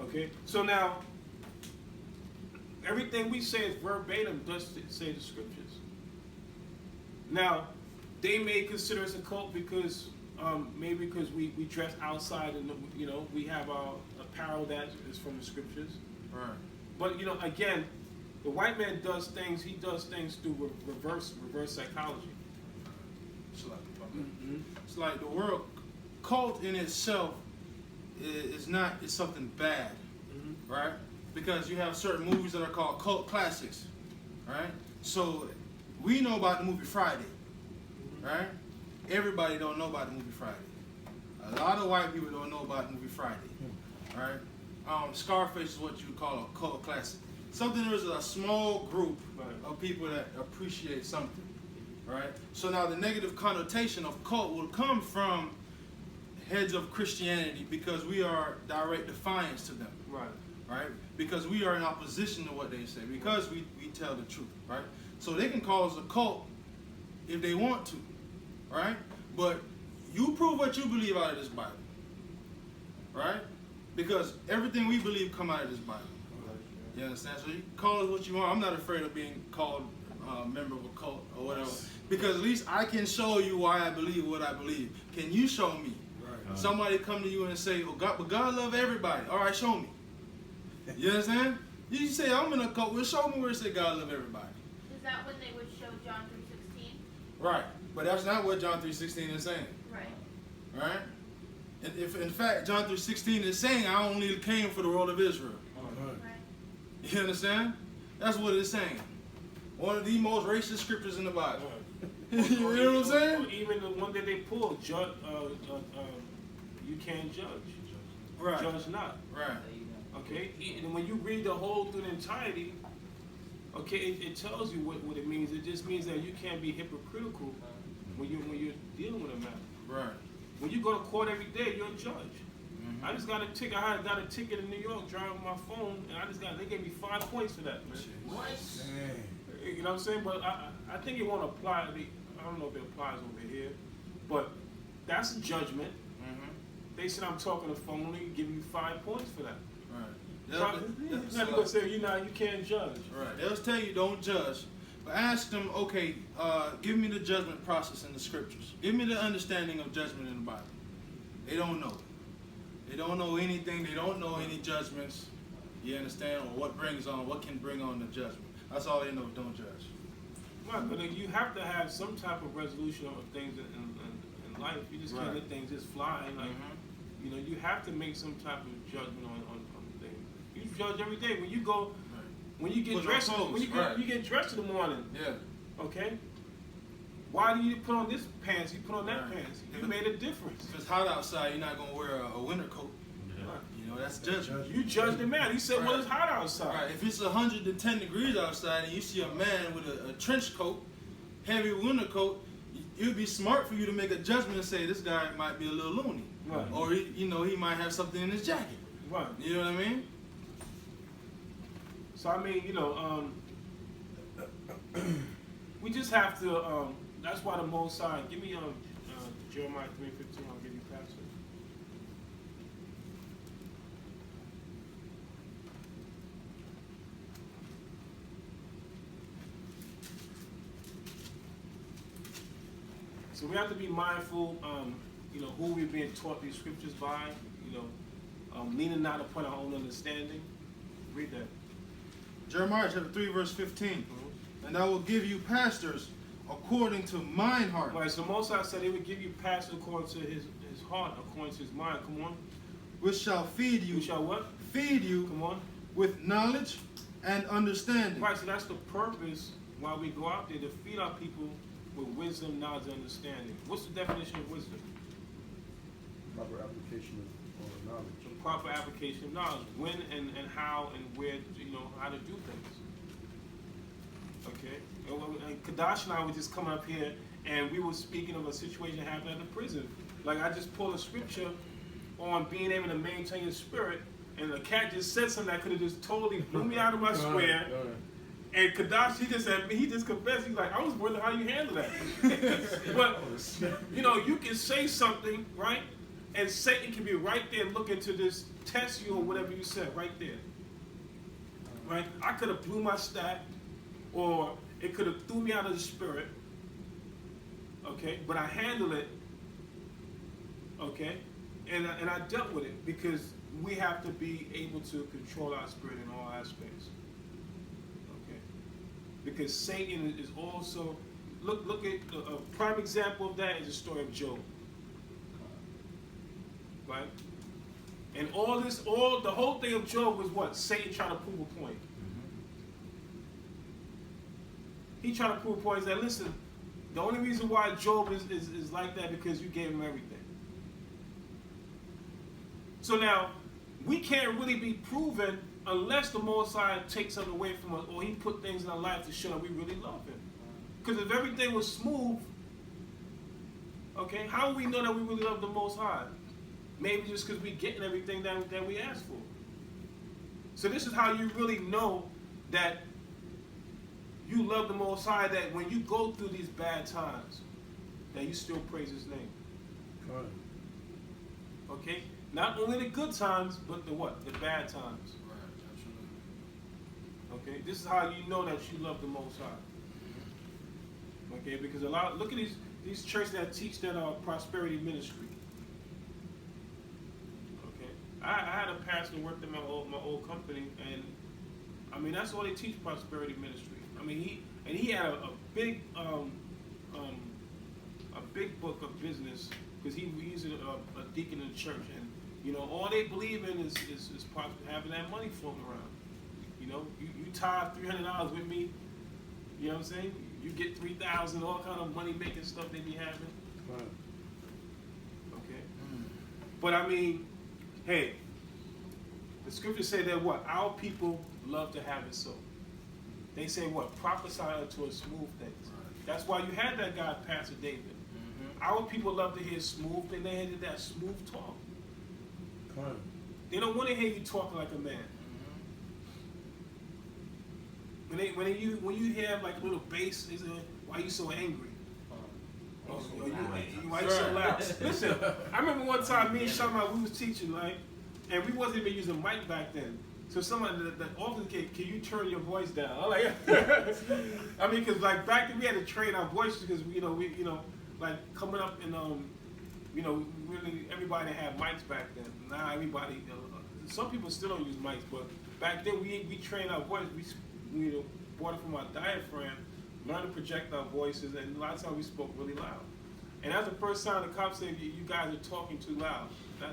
Speaker 1: Okay? So now, everything we say is verbatim, does say the scriptures. Now, they may consider us a cult because maybe because we dress outside and we have our apparel that is from the scriptures.
Speaker 2: Right.
Speaker 1: But again, the white man does things. He does things through reverse psychology.
Speaker 2: It's like the word cult in itself is something bad, right? Because you have certain movies that are called cult classics, right? So we know about the movie Friday, right? Everybody don't know about the movie Friday. A lot of white people don't know about the movie Friday, right? Scarface is what you would call a cult classic. Something there is a small group of people that appreciate something, right? So now the negative connotation of cult will come from heads of Christianity because we are direct defiance to them, right? Because we are in opposition to what they say, because we tell the truth, right? So they can call us a cult if they want to, right? But you prove what you believe out of this Bible, right? Because everything we believe come out of this Bible. You understand? So you can call us what you want. I'm not afraid of being called a member of a cult or whatever. Because at least I can show you why I believe what I believe. Can you show me? Right. Somebody come to you and say, "Oh God, but God love everybody." All right, show me. You understand? You say, "I'm in a cult." Well, show me where it said God love everybody.
Speaker 6: Is that when they would show John 3:16?
Speaker 2: Right. But that's not what John 3:16 is saying.
Speaker 6: Right.
Speaker 2: Right? And if in fact John 3:16 is saying, "I only came for the world of Israel."
Speaker 6: Right.
Speaker 2: You understand? That's what it's saying. One of the most racist scriptures in the Bible. You know what I'm saying?
Speaker 1: Or even the one that they pulled, you can't judge.
Speaker 2: Right.
Speaker 1: Judge not.
Speaker 2: Right.
Speaker 1: Okay? And when you read the whole through the entirety, okay, it tells you what it means. It just means that you can't be hypocritical when you're dealing with a matter.
Speaker 2: Right.
Speaker 1: When you go to court every day, you're a judge. I just got a ticket. I got a ticket in New York driving my phone, and they gave me 5 points for that, man.
Speaker 6: What?
Speaker 1: You know what I'm saying? But I think it won't apply. I don't know if it applies over here, but that's a judgment. They said I'm talking to phony, give you 5 points for that.
Speaker 2: Right.
Speaker 1: It's not gonna say you can't judge.
Speaker 2: Right. They'll tell you don't judge, but ask them, okay, give me the judgment process in the scriptures. Give me the understanding of judgment in the Bible. They don't know. They don't know anything. They don't know any judgments. You understand? Or what can bring on the judgment. That's all they know. Don't judge.
Speaker 1: Right, but you have to have some type of resolution of things in life. You just can't let things just fly. Like you have to make some type of judgment on things. You judge every day when you go. When you get dressed, you get dressed in the morning.
Speaker 2: Yeah.
Speaker 1: Okay. Why do you put on this pants? You put on that pants. You made a difference.
Speaker 2: If it's hot outside, you're not gonna wear a winter coat. You know, that's judgment.
Speaker 1: You judge the man. He said, "Well, it's hot outside."
Speaker 2: Right. If it's 110 degrees outside and you see a man with a trench coat, heavy winter coat, it would be smart for you to make a judgment and say this guy might be a little loony,
Speaker 1: right.
Speaker 2: Or he might have something in his jacket.
Speaker 1: Right.
Speaker 2: You know what I mean?
Speaker 1: So I mean, we just have to. That's why the Most High. Give me Jeremiah 3:15. I'll give you passage. So we have to be mindful, who we're being taught these scriptures by, leaning not upon our own understanding. Read that.
Speaker 2: Jeremiah chapter 3, verse 15. And I will give you pastors according to mine heart.
Speaker 1: Right, so Most High said he would give you pastors according to his heart, according to his mind. Come on.
Speaker 2: Which shall feed you.
Speaker 1: Who shall what?
Speaker 2: Feed you.
Speaker 1: Come on.
Speaker 2: With knowledge and understanding.
Speaker 1: Right, so that's the purpose why we go out there, to feed our people with wisdom, knowledge, and understanding. What's the definition of wisdom?
Speaker 5: Proper application of knowledge.
Speaker 1: The proper application of knowledge. When and how and where, how to do things. Okay? And Kadash and I were just coming up here and we were speaking of a situation that happened at the prison. Like I just pulled a scripture on being able to maintain your spirit, and the cat just said something that could have just totally blew me out of my square. And Kadash, he just confessed. He's like, I was wondering how you handle that. But, you know, you can say something, right? And Satan can be right there looking to this, test you or whatever you said, right there. Right? I could have blew my stack, or it could have threw me out of the spirit. Okay? But I handled it. Okay? And I dealt with it, because we have to be able to control our spirit in all aspects. Because Satan is also, look at a prime example of that is the story of Job, right? And the whole thing of Job was what? Satan trying to prove a point. He trying to prove a point. He said, listen, the only reason why Job is like that because you gave him everything. So now, we can't really be proven unless the Most High takes something away from us, or he put things in our life to show that we really love him. Because if everything was smooth, okay, how do we know that we really love the Most High? Maybe just because we're getting everything that we asked for. So this is how you really know that you love the Most High, that when you go through these bad times, that you still praise his name.
Speaker 5: Right.
Speaker 1: Okay? Not only the good times, but the what? The bad times. Okay, this is how you know that you love the Most High. Okay, because look at these churches that teach that prosperity ministry. Okay, I had a pastor worked in my old company, and I mean that's all they teach, prosperity ministry. I mean he had a big book of business, because he's a deacon in the church, and you know all they believe in is having that money floating around. You know, you tie $300 with me, you know what I'm saying? You get $3,000, all kind of money making stuff they be having.
Speaker 5: Right.
Speaker 1: Okay. But I mean, hey, the scriptures say that what? Our people love to have it so. They say what? Prophesy unto us smooth things. That's why you had that guy, Pastor David. Our people love to hear smooth things. They hated that smooth talk.
Speaker 5: Right.
Speaker 1: They don't want to hear you talking like a man. When you hear like a little bass, they say, "Why are you so angry? Why you so loud?" Listen, I remember one time me and Shabbat, we was teaching, right, and we wasn't even using mic back then. So somebody that often can you turn your voice down? I'm like, I mean, because like back then we had to train our voices, because we like coming up and really everybody had mics back then. Now everybody, some people still don't use mics, but back then we trained our voice. We brought it from our diaphragm, learned to project our voices, and a lot of times we spoke really loud. And that's the first time the cops said, you guys are talking too loud.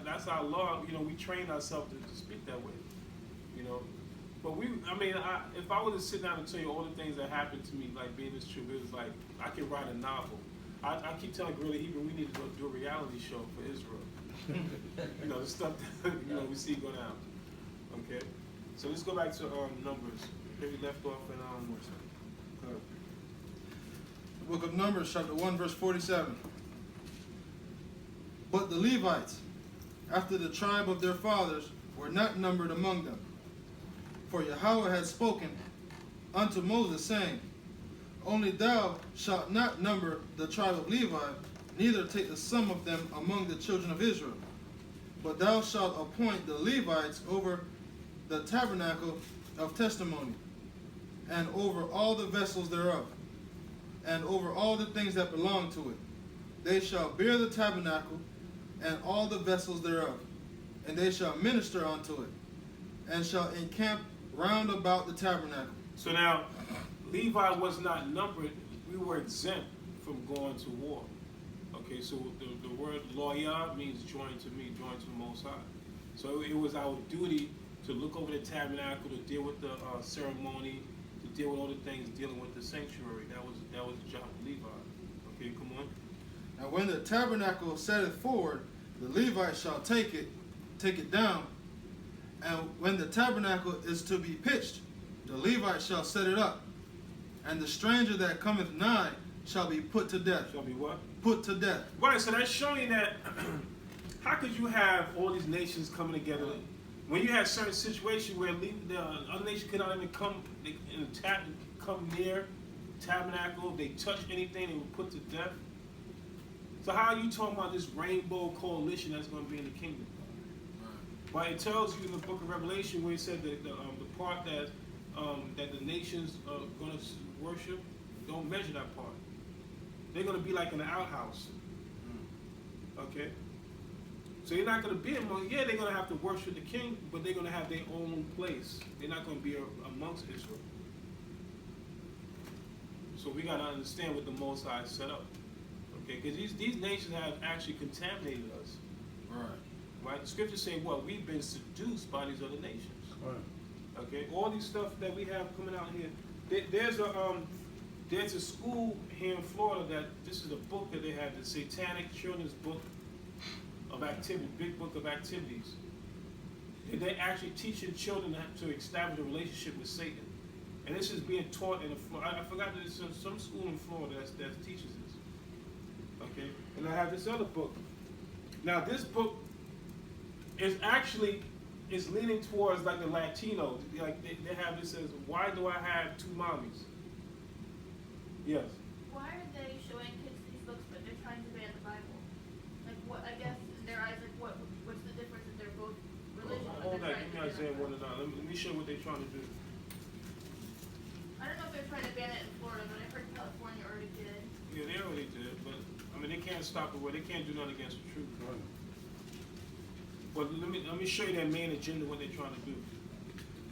Speaker 1: That's our law. We trained ourselves to speak that way. But if I were to sit down and tell you all the things that happened to me, like being this true, it was like I could write a novel. I keep telling Gorilla Hebrew we need to go do a reality show for Israel. The stuff that we see going out. Okay, so let's go back to Numbers. Here we left off in
Speaker 2: the book of Numbers, chapter 1, verse 47. But the Levites, after the tribe of their fathers, were not numbered among them. For Yahweh had spoken unto Moses, saying, Only thou shalt not number the tribe of Levi, neither take the sum of them among the children of Israel. But thou shalt appoint the Levites over the tabernacle of testimony, and over all the vessels thereof, and over all the things that belong to it. They shall bear the tabernacle, and all the vessels thereof, and they shall minister unto it, and shall encamp round about the tabernacle.
Speaker 1: So now, Levi was not numbered. We were exempt from going to war. Okay, so the word loyah means joined to me, joined to the Most High. So it was our duty to look over the tabernacle, to deal with the ceremony, to deal with all the things dealing with the sanctuary. That was the job of Levi. Okay, come on.
Speaker 2: And when the tabernacle setteth forward, the Levites shall take it down. And when the tabernacle is to be pitched, the Levites shall set it up. And the stranger that cometh nigh shall be put to death.
Speaker 1: Shall be what?
Speaker 2: Put to death.
Speaker 1: Right, so that's showing that how could you have all these nations coming together when you have certain situations where the other nation could not even come and attack come near tabernacle, if they touch anything, they were put to death. So how are you talking about this rainbow coalition that's going to be in the kingdom? Well, it tells you in the book of Revelation where it said that the part that the nations are going to worship, don't measure that part. They're going to be like in the outhouse. Okay? So you're not going to be among, yeah, they're going to have to worship the king, but they're going to have their own place. They're not going to be amongst Israel. So we got to understand what the Most High set up. Okay? Because these nations have actually contaminated us.
Speaker 2: Right.
Speaker 1: Right? The scriptures say what? We've been seduced by these other nations.
Speaker 5: Right.
Speaker 1: Okay? All these stuff that we have coming out here. There's a school here in Florida that this is a book that they have, the Satanic Children's Book of Activity, Big Book of Activities. And they're actually teaching children to establish a relationship with Satan. And this is being taught in I forgot that there's some school in Florida that teaches this. Okay? And I have this other book. Now this book is leaning towards like the Latino. Like they have this as, why do I have two mommies? Yes.
Speaker 6: Why are they showing kids these books, but they're trying to ban the Bible? Like, what? I guess in their eyes, like, what's the difference if they're both religious?
Speaker 1: Hold that. Give me Isaiah 1 and 9. Let me show what they're trying to do.
Speaker 6: I don't know if they're trying to ban it in Florida, but I heard California already did.
Speaker 1: Yeah, they already did, but I mean they can't stop it. They can't do nothing against the truth.
Speaker 5: Right.
Speaker 1: But let me show you their main agenda, what they're trying to do.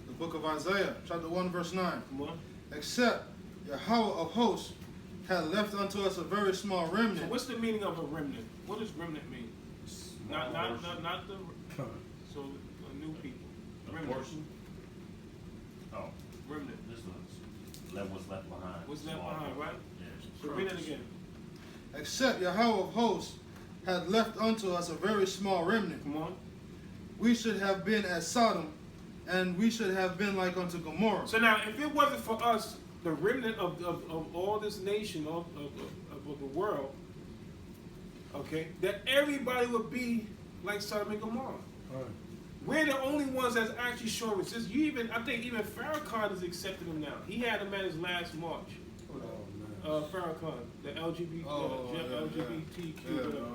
Speaker 2: The book of Isaiah, chapter 1, verse 9.
Speaker 1: Come on.
Speaker 2: Except Yahweh of hosts had left unto us a very small
Speaker 1: So
Speaker 2: remnant.
Speaker 1: what's the meaning of a remnant? What does remnant mean? Not the
Speaker 5: Right.
Speaker 1: so new people.
Speaker 3: A
Speaker 1: Remnant.
Speaker 3: portion? Oh,
Speaker 1: Remnant.
Speaker 3: this was what's left behind.
Speaker 1: What's left
Speaker 3: Small
Speaker 1: behind,
Speaker 3: part.
Speaker 1: right?
Speaker 3: Yeah.
Speaker 1: So read it again.
Speaker 2: Except Yahweh of hosts had left unto us a very small remnant.
Speaker 1: Come on.
Speaker 2: We should have been as Sodom, and we should have been like unto Gomorrah.
Speaker 1: So now, if it wasn't for us, the remnant of all this nation, of the world, okay, that everybody would be like Sodom and Gomorrah.
Speaker 5: Right.
Speaker 1: We're the only ones that's actually showing resistance. I think even Farrakhan is accepting them now. He had them at his last march.
Speaker 5: Oh, man.
Speaker 1: Farrakhan, the LGBT, LGBTQ,
Speaker 2: yeah.
Speaker 1: whatever.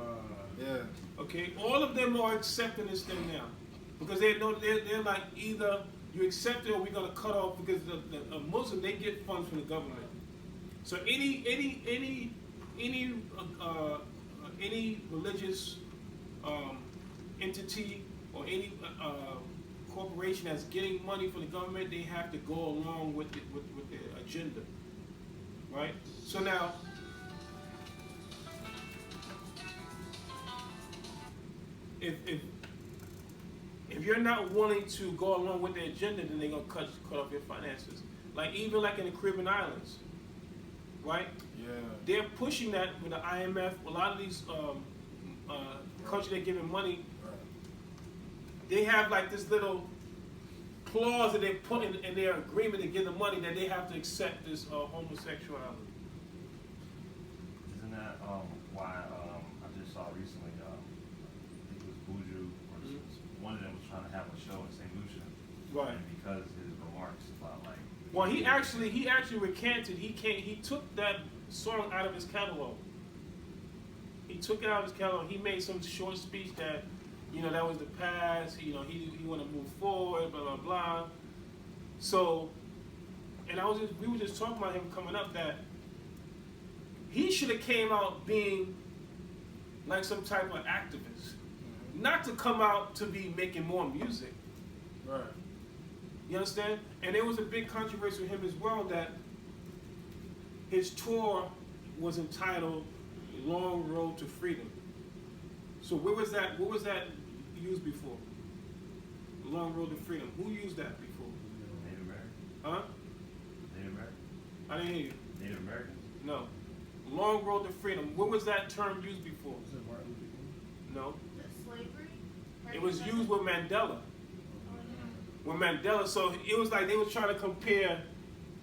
Speaker 2: Yeah.
Speaker 1: Okay, all of them are accepting this thing now, because they know they're like, either you accept it or we're gonna cut off, because the Muslim, they get funds from the government. So any religious entity or any corporation that's getting money from the government, they have to go along with their agenda, right? So now, if you're not willing to go along with their agenda, then they're gonna cut off your finances. Like even like in the Caribbean islands, right?
Speaker 2: Yeah.
Speaker 1: They're pushing that with the IMF. A lot of these countries they're giving money, they have like this little clause that they put in their agreement to give the money, that they have to accept this homosexuality.
Speaker 3: Isn't that why I just saw recently, I think it was Buju, or one of them was trying to have a show in St. Lucia.
Speaker 1: Right.
Speaker 3: And because his remarks about like.
Speaker 1: Well, he actually recanted. He took that song out of his catalog. He took it out of his catalog. He made some short speech that, that was the past. He want to move forward, blah blah blah. So, and we were just talking about him coming up, that he should have came out being like some type of activist, not to come out to be making more music.
Speaker 2: Right.
Speaker 1: You understand? And there was a big controversy with him as well, that his tour was entitled Long Road to Freedom. So what was that used before? Long Road to Freedom. Who used that before?
Speaker 3: Native American?
Speaker 1: Huh?
Speaker 3: Native American?
Speaker 1: I didn't hear you.
Speaker 3: Native Americans?
Speaker 1: No. Long Road to Freedom. What was that term used before?
Speaker 5: Is it Martin Luther King?
Speaker 1: No.
Speaker 6: Is it slavery?
Speaker 1: It was used with Mandela.
Speaker 6: Oh, yeah.
Speaker 1: With Mandela, so it was like they were trying to compare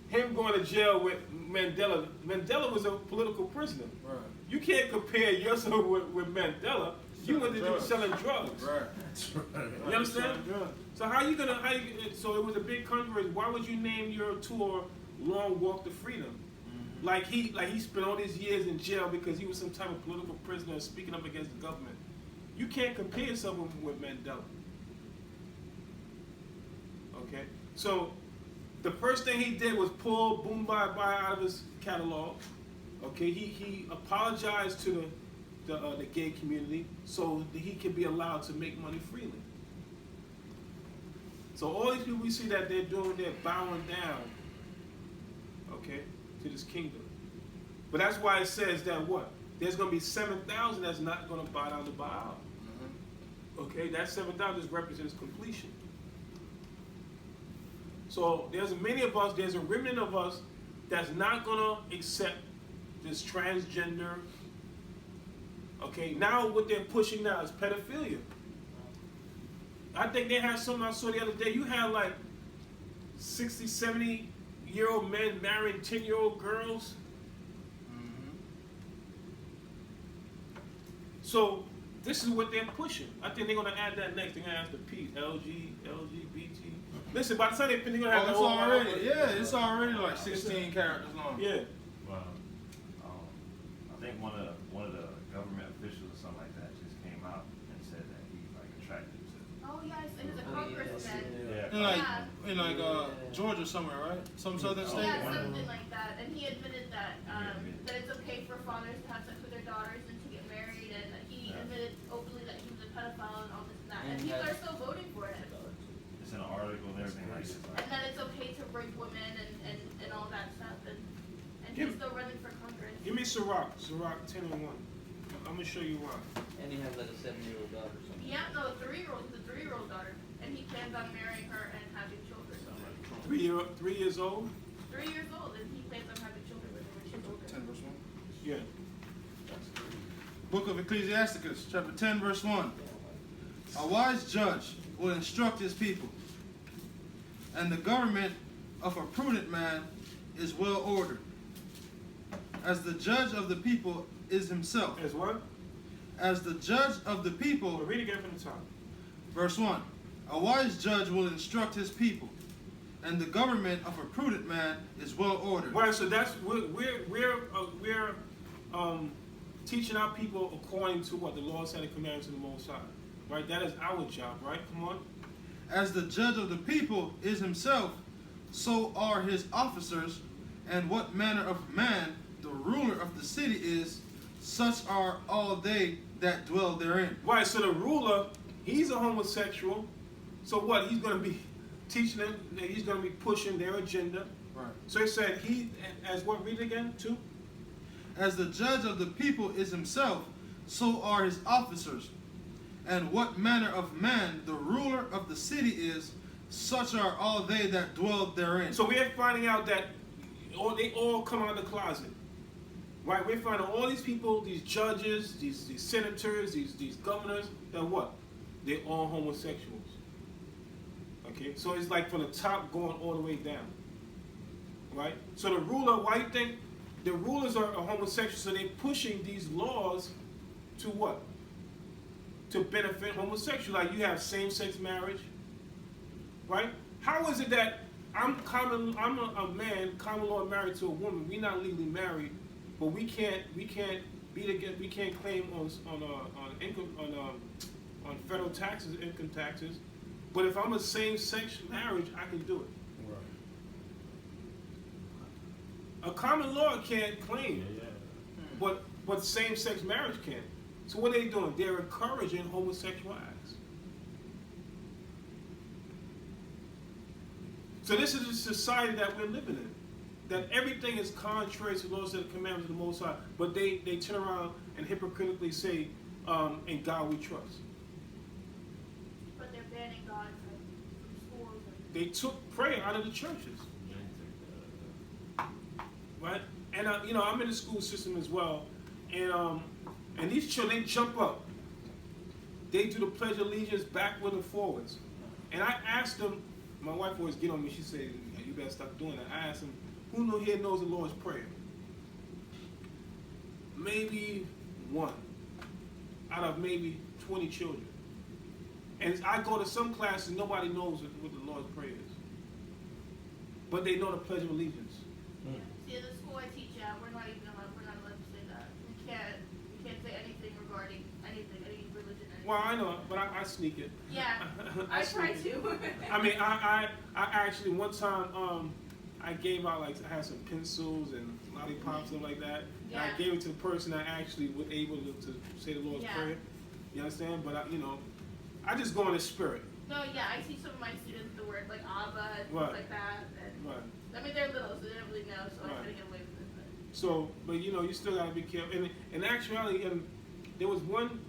Speaker 1: him going to jail with Mandela. Mandela was a political prisoner.
Speaker 2: Right.
Speaker 1: You can't compare yourself with Mandela. You went to do selling drugs.
Speaker 2: Right.
Speaker 5: That's right.
Speaker 1: You understand? So so it was a big controversy. Why would you name your tour long walk to freedom. Like he spent all these years in jail because he was some type of political prisoner speaking up against the government. You can't compare yourself with Mandela. Okay? So the first thing he did was pull Boom Bye Bye out of his catalog. Okay, he apologized to the gay community so that he can be allowed to make money freely. So all these people we see that they're bowing down, okay, to this kingdom. But that's why it says that what? There's going to be 7,000 that's not going to bow down to Baal. Okay, that 7,000 just represents completion. So there's a remnant of us that's not going to accept this transgender. Okay, now what they're pushing now is pedophilia. I think they had something I saw the other day. You had like 60, 70-year-old men marrying 10-year-old girls. So this is what they're pushing. I think they're going to add that next. They're going to add the P, LGBT. Listen, by the time they're going to have
Speaker 2: it's already like 16 characters long.
Speaker 1: Yeah.
Speaker 3: Well, I think one of the government officials or something like that just came out and said that he's like attracted to.
Speaker 6: Oh yes, and it's a congressman.
Speaker 3: Yeah.
Speaker 2: In Georgia somewhere, right? Some southern state.
Speaker 6: Yeah, something like that. And he admitted that that it's okay for fathers to have sex with their daughters and to get married, and he admitted openly that he was a pedophile and all this and that. And people are still voting for it.
Speaker 3: It's in an article and everything like this.
Speaker 6: And that it's okay to rape women and all that stuff. And he's still running for Congress.
Speaker 1: Give me Sirach 10 and 1. I'm going to show you why.
Speaker 4: And he has like a 7-year-old daughter or something.
Speaker 6: Yeah, no, a 3-year-old. He's a 3-year-old daughter. And he plans on marrying her and having children.
Speaker 1: 3 years old?
Speaker 6: 3 years old, and he plans on having children with her when she's older.
Speaker 2: 10 verse 1.
Speaker 1: Yeah.
Speaker 2: Book of Ecclesiasticus, chapter 10, verse 1. A wise judge will instruct his people, and the government of a prudent man is well ordered. As the judge of the people is himself.
Speaker 1: As what?
Speaker 2: As the judge of the people.
Speaker 1: Read again from the top.
Speaker 2: Verse 1. A wise judge will instruct his people, and the government of a prudent man is well ordered.
Speaker 1: Right, so that's we're teaching our people according to what the Lord said and commandments of the Most High. Right, that is our job. Right, come on.
Speaker 2: As the judge of the people is himself, so are his officers, and what manner of man the ruler of the city is, such are all they that dwell therein.
Speaker 1: Right, so the ruler, he's a homosexual. So what? He's going to be teaching them. He's going to be pushing their agenda.
Speaker 2: Right.
Speaker 1: So he said, as what? Read it again, 2.
Speaker 2: As the judge of the people is himself, so are his officers. And what manner of man the ruler of the city is, such are all they that dwell therein.
Speaker 1: So we're finding out that they all come out of the closet. Right? We're finding all these people, these judges, these senators, these governors, that what? They're all homosexuals. Okay? So it's like from the top going all the way down. Right? So the ruler, why do you think the rulers are homosexual? So they're pushing these laws to what? To benefit homosexuals. Like you have same-sex marriage. Right? How is it that I'm a man, common law married to a woman. We're not legally married, but we can't be together. We can't claim on federal taxes, income taxes. But if I'm a same-sex marriage, I can do it.
Speaker 5: Right.
Speaker 1: A common law can't claim, but same-sex marriage can. So what are they doing? They're encouraging homosexual acts. So this is the society that we're living in. That everything is contrary to the laws and the commandments of the Most High. But they turn around and hypocritically say, in God we trust.
Speaker 6: But they're banning God from schools.
Speaker 1: They took prayer out of the churches. Right? And I'm in the school system as well. And these children, they jump up. They do the Pledge of Allegiance backward and forwards. And I asked them, my wife always get on me, she said, you better stop doing that. I asked them, who here knows the Lord's Prayer? Maybe one out of maybe 20 children. And I go to some classes, nobody knows what the Lord's Prayer is. But they know the Pledge of Allegiance.
Speaker 6: See, the school I teach at, we're not allowed to say that. We can't say anything regarding any religion.
Speaker 1: Well, I know, but I sneak it.
Speaker 6: Yeah, I try
Speaker 1: sneak it.
Speaker 6: to.
Speaker 1: I mean, I actually one time I gave out, like, I had some pencils and lollipops and like that. And I
Speaker 6: Yeah.
Speaker 1: gave it to the person that actually was able to say the Lord's
Speaker 6: Yeah.
Speaker 1: Prayer. You understand? But I just go in the spirit.
Speaker 6: No, yeah, I teach some of my students the word like Abba and things
Speaker 1: Right.
Speaker 6: like that. And
Speaker 1: Right.
Speaker 6: I mean, they're little, so they don't really know, so I
Speaker 1: Right.
Speaker 6: try to get away with it.
Speaker 1: So, but you still gotta be careful. And in actuality, there was one,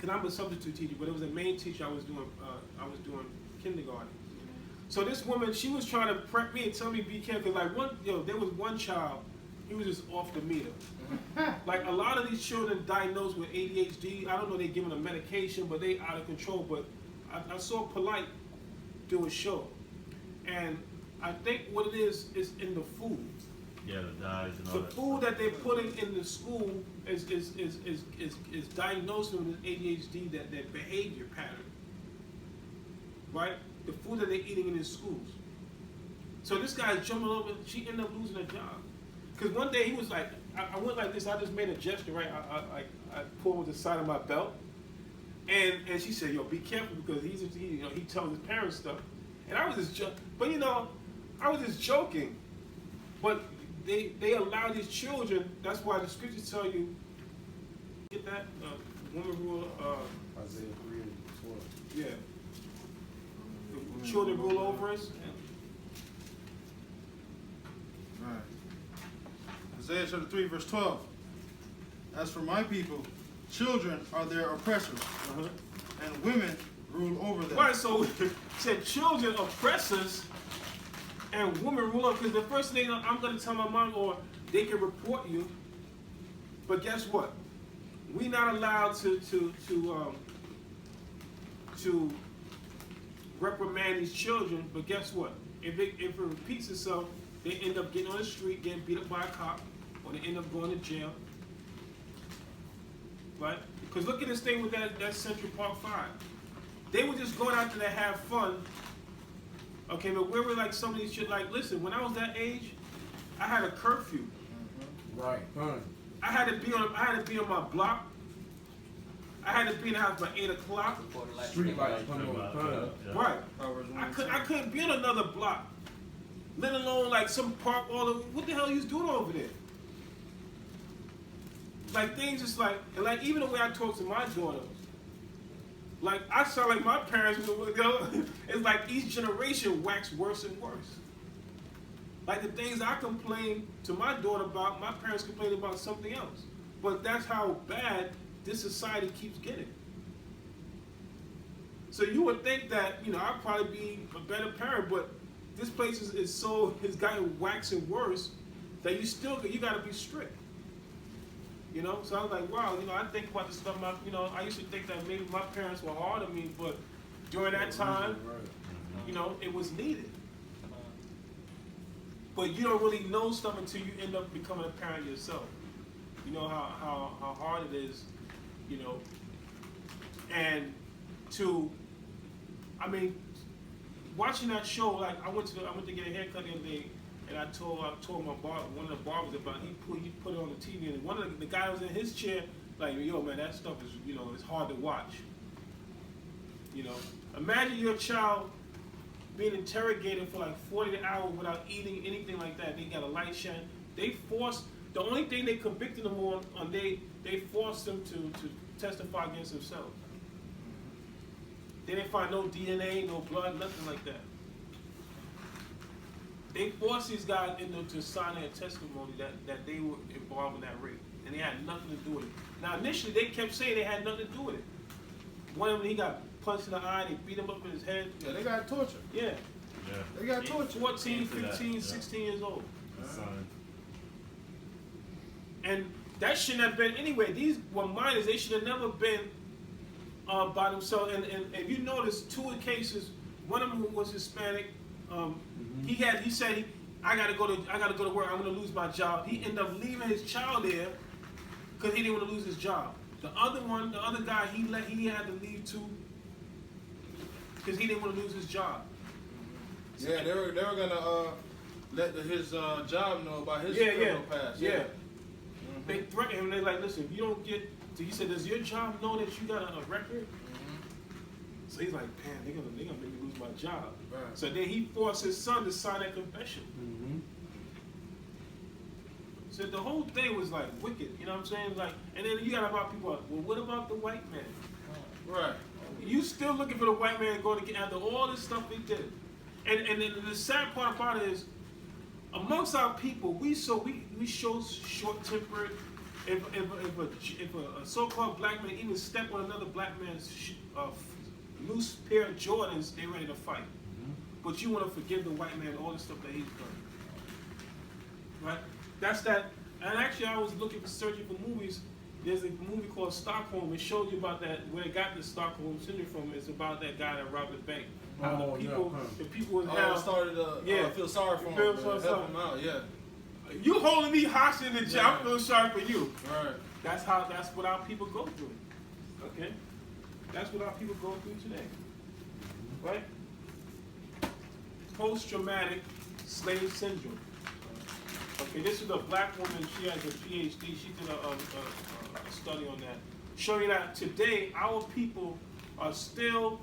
Speaker 1: cause I'm a substitute teacher, but it was a main teacher I was doing kindergarten. So this woman, she was trying to prep me and tell me be careful. Like there was one child, he was just off the meter. Like a lot of these children diagnosed with ADHD, I don't know they giving them medication, but they out of control. But I saw Polite do a show, and I think what it is in the food.
Speaker 3: Yeah, the dyes and all
Speaker 1: The
Speaker 3: that.
Speaker 1: food that they're putting in the school is diagnosing with ADHD, that behavior pattern. Right? The food that they're eating in the schools. So this guy's jumping over, she ended up losing her job. Because one day he was like, I went like this, I just made a gesture, right? I pulled the side of my belt. And she said, yo, be careful because he tells his parents stuff. And I was just I was just joking. But they allow these children, that's why the scriptures tell you, get that? Woman rule,
Speaker 5: Isaiah 3:12.
Speaker 1: yeah. The children rule over us.
Speaker 2: Right. Isaiah chapter 3, verse 12. As for my people, children are their oppressors,
Speaker 1: Uh-huh.
Speaker 2: and women rule over them.
Speaker 1: Right, so said children oppressors and women rule over. Because the first thing I'm going to tell my mom, or they can report you. But guess what? We're not allowed to reprimand these children. But guess what? If it repeats itself, they end up getting on the street, getting beat up by a cop, or they end up going to jail. Right? Because look at this thing with that Central Park 5. They were just going out there to have fun. Okay, but where were like some of these shit? Like, listen, when I was that age, I had a curfew.
Speaker 5: Right.
Speaker 1: I had to be on my block. I had to be in the house by 8 o'clock.
Speaker 4: Before the lights
Speaker 5: Street
Speaker 4: came on.
Speaker 5: lights come on.
Speaker 3: Yeah.
Speaker 1: Right.
Speaker 2: Proverbs 1 and
Speaker 1: I
Speaker 2: 10.
Speaker 1: couldn't be on another block. Let alone like some park all over. What the hell you was doing over there? Like things just like, and like even the way I talk to my daughters, like I sound like my parents, it's like each generation wax worse and worse. Like the things I complain to my daughter about, my parents complain about something else. But that's how bad this society keeps getting. So you would think that, I'd probably be a better parent, but this place it's gotten waxing worse that you gotta be strict. So I was like, wow, I think about the stuff I used to think that maybe my parents were hard on me, but during that time, it was needed. But you don't really know stuff until you end up becoming a parent yourself. You know how hard it is, and watching that show, like I went to get a haircut the other day, and I told one of the barbers about he put it on the TV, and one of the guy was in his chair, like, yo man, that stuff is it's hard to watch. Imagine your child being interrogated for like 40 hours without eating anything like that. They got a light shine. The only thing they convicted them on they forced them to testify against themselves. They didn't find no DNA, no blood, nothing like that. They forced these guys to sign their testimony that they were involved in that rape. And they had nothing to do with it. Now initially they kept saying they had nothing to do with it. One of them, he got punched in the eye, they beat him up in his head.
Speaker 2: Yeah, they got tortured.
Speaker 1: Yeah.
Speaker 3: Yeah.
Speaker 2: They got tortured.
Speaker 1: 14, 15, 16 years old.
Speaker 3: Son.
Speaker 1: And that shouldn't have been, anyway, these were minors, they should have never been by themselves. And if you notice, 2 of the cases, one of them was Hispanic. He said, I gotta go to work, I'm gonna lose my job. He ended up leaving his child there because he didn't want to lose his job. The other guy, he had to leave too because he didn't want to lose his job.
Speaker 2: Yeah, they were gonna let his job know about his
Speaker 1: Yeah,
Speaker 2: criminal past.
Speaker 1: yeah.
Speaker 2: Mhm.
Speaker 1: They threatened him. They're like, listen, if you don't get, he said, does your job know that you got a record? So he's like, damn, they're gonna make me lose my job.
Speaker 2: Right.
Speaker 1: So then he forced his son to sign that confession.
Speaker 5: Mm-hmm.
Speaker 1: So the whole thing was like wicked, you know what I'm saying? Like, and then you got about people like, well, what about the white man?
Speaker 2: Right.
Speaker 1: You still looking for the white man going to get after all this stuff they did. And then the sad part about it is, amongst our people, we show short-tempered. If a so-called black man even step on another black man's loose pair of Jordans, they ready to fight. But you want to forgive the white man all the stuff that he's done, right? That's that. And actually, I was searching for movies. There's a movie called Stockholm. It shows you about that, where it got the Stockholm syndrome from. It's about that guy that robbed the bank. How
Speaker 5: Oh,
Speaker 1: the people in
Speaker 2: Oh,
Speaker 1: hell
Speaker 2: started to feel sorry for him.
Speaker 1: Feel
Speaker 2: Help
Speaker 1: sorry.
Speaker 2: him out, yeah.
Speaker 1: You holding me hostage in the jail.
Speaker 2: Yeah.
Speaker 1: I feel sorry for you.
Speaker 2: Right.
Speaker 1: That's what our people go through. Okay? That's what our people go through today. Right? Post-traumatic slave syndrome. Okay, this is a black woman. She has a PhD. She did a study on that, showing that today our people are still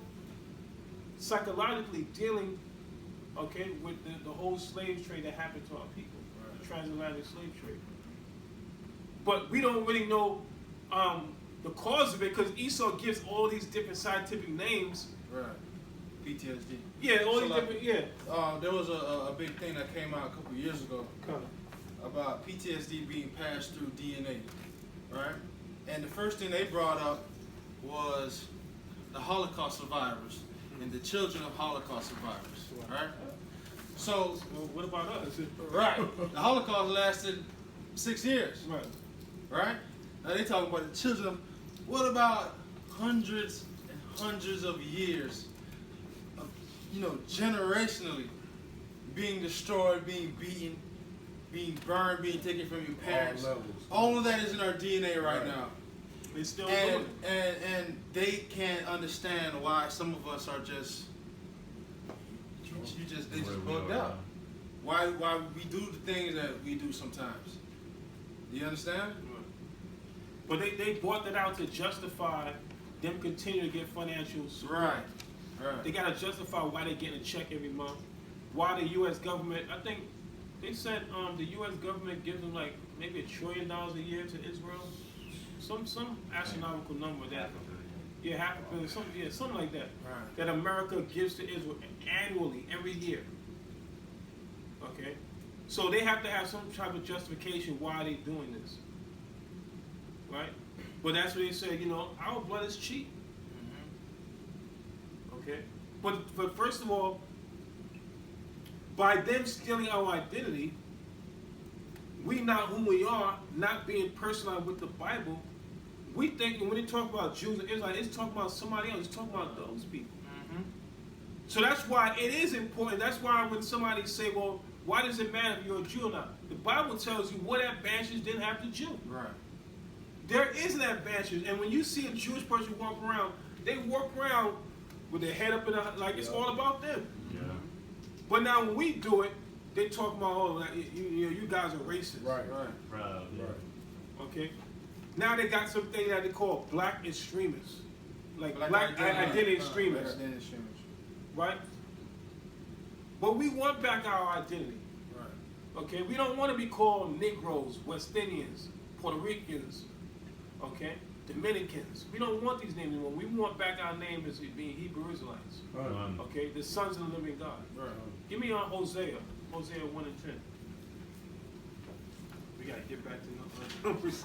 Speaker 1: psychologically dealing, okay, with the whole slave trade that happened to our people, the transatlantic slave trade. But we don't really know the cause of it, because Esau gives all these different scientific names.
Speaker 2: Right. PTSD.
Speaker 1: Yeah, all
Speaker 2: So
Speaker 1: these
Speaker 2: like,
Speaker 1: different,
Speaker 2: there was a big thing that came out a couple years ago
Speaker 1: Kind
Speaker 2: about PTSD being passed through DNA, right? And the first thing they brought up was the Holocaust survivors and the children of Holocaust survivors, right? So,
Speaker 1: well, what about us?
Speaker 2: right, the Holocaust lasted 6 years,
Speaker 1: Right.
Speaker 2: right? Now they talking about the children of, what about hundreds and hundreds of years of, generationally being destroyed, being beaten, being burned, being taken from your parents.
Speaker 5: levels.
Speaker 2: All of that is in our DNA right now.
Speaker 1: They still doing it.
Speaker 2: And they can't understand why some of us are just they just bugged out. Why we do the things that we do sometimes. You understand?
Speaker 1: But they brought that out to justify them continuing to get financial support.
Speaker 2: Right.
Speaker 1: They got to justify why they're getting a check every month. Why the U.S. government, I think they said the U.S. government gives them like maybe $1 trillion a year to Israel. Some astronomical number that. Yeah, $500 million, something like that.
Speaker 2: Right.
Speaker 1: That America gives to Israel annually, every year. Okay? So they have to have some type of justification why they're doing this. Right? But that's what they said, our blood is cheap. Okay? But first of all, by them stealing our identity, we not who we are, not being personalized with the Bible, we think when they talk about Jews and Israelites, it's talking about somebody else, it's talking about those people. So that's why it is important. That's why when somebody say, well, why does it matter if you're a Jew or not? The Bible tells you what advantage didn't have the Jew.
Speaker 2: Right.
Speaker 1: There is an advantage. And when you see a Jewish person walk around, they walk around with their head up in the, like it's all about them.
Speaker 3: Yeah.
Speaker 1: But now when we do it, they talk about, oh, like, you guys are racist.
Speaker 5: Right.
Speaker 3: Right.
Speaker 1: Okay? Now they got something that they call black extremists. Like black identity extremists.
Speaker 2: Black identity extremists.
Speaker 1: Right? But we want back our identity.
Speaker 2: Right.
Speaker 1: Okay? We don't want to be called Negroes, West Indians, Puerto Ricans, okay? Dominicans. We don't want these names anymore. We want back our name as being Hebrew Israelites. Okay? The sons of the living God.
Speaker 2: Right.
Speaker 1: Give me on Hosea 1 and 10. We got to get back to the numbers.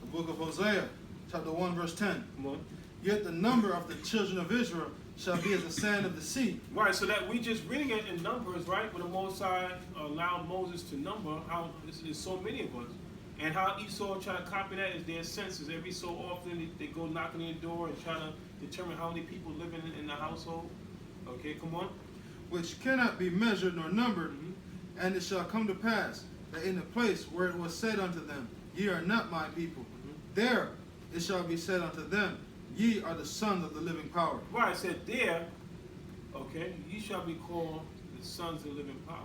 Speaker 2: The book of Hosea, chapter 1, verse 10.
Speaker 1: Come on.
Speaker 2: Yet the number of the children of Israel shall be as the sand of the sea.
Speaker 1: Right, so that we just reading it in Numbers, right? When the Most High allowed Moses to number how there's so many of us. And how Esau try to copy that is their census. Every so often they go knocking on your door and try to determine how many people live in the household. Okay, come on.
Speaker 2: Which cannot be measured nor numbered. And it shall come to pass that in the place where it was said unto them, Ye are not my people, there it shall be said unto them, Ye are the sons of the living power.
Speaker 1: Right, it said there, Okay, ye shall be called the sons of the living power.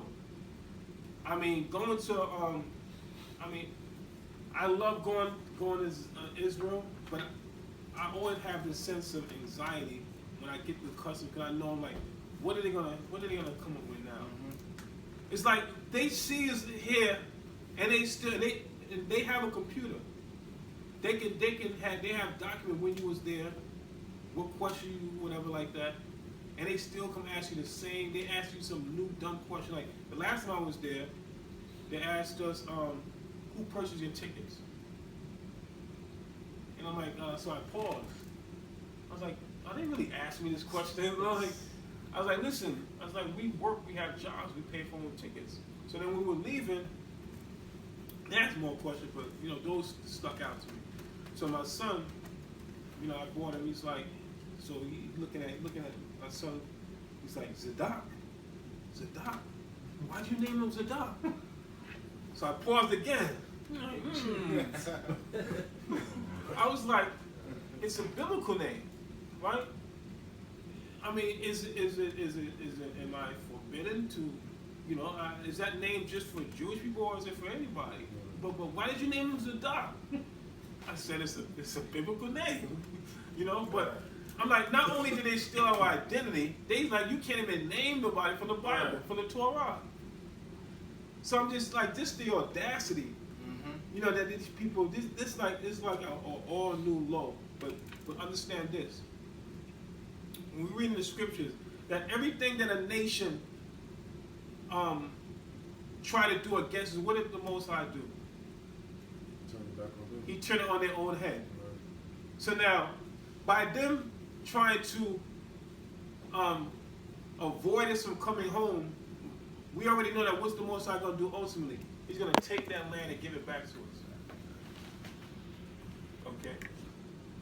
Speaker 1: I mean, going to I love going to Israel, but I always have this sense of anxiety when I get to customs, because I know I'm like, what are they gonna come up with now? It's like they see us here, and they have a computer. They have document when you was there, what question you, whatever like that, and they still come ask you the same. They ask you some new dumb question. Like the last time I was there, they asked us, who purchased your tickets? And I'm like, so I paused. I was like, I didn't really ask me this question. I was like, listen, we work, we have jobs, we pay for our own tickets. So then when we were leaving, they asked more questions, but those stuck out to me. So my son, I bought him. He's like, so he looking at my son. He's like, Zadok. Why'd you name him Zadok? So I paused again. I was like, it's a biblical name, right? I mean, is it? Am I forbidden to, is that name just for Jewish people or is it for anybody? But why did you name him Zadok? I said it's a biblical name, But I'm like, not only did they steal our identity, they like you can't even name nobody from the Bible, from the Torah. So I'm just like, this the audacity, that these people, this like it's like a all new law. But understand this: when we read in the scriptures that everything that a nation try to do against us, what did the Most High do?
Speaker 5: Turn it back on them.
Speaker 1: He turned it on their own head.
Speaker 5: Right.
Speaker 1: So now, by them trying to avoid us from coming home, we already know that what's the Most High going to do ultimately? He's going to take that land and give it back to us.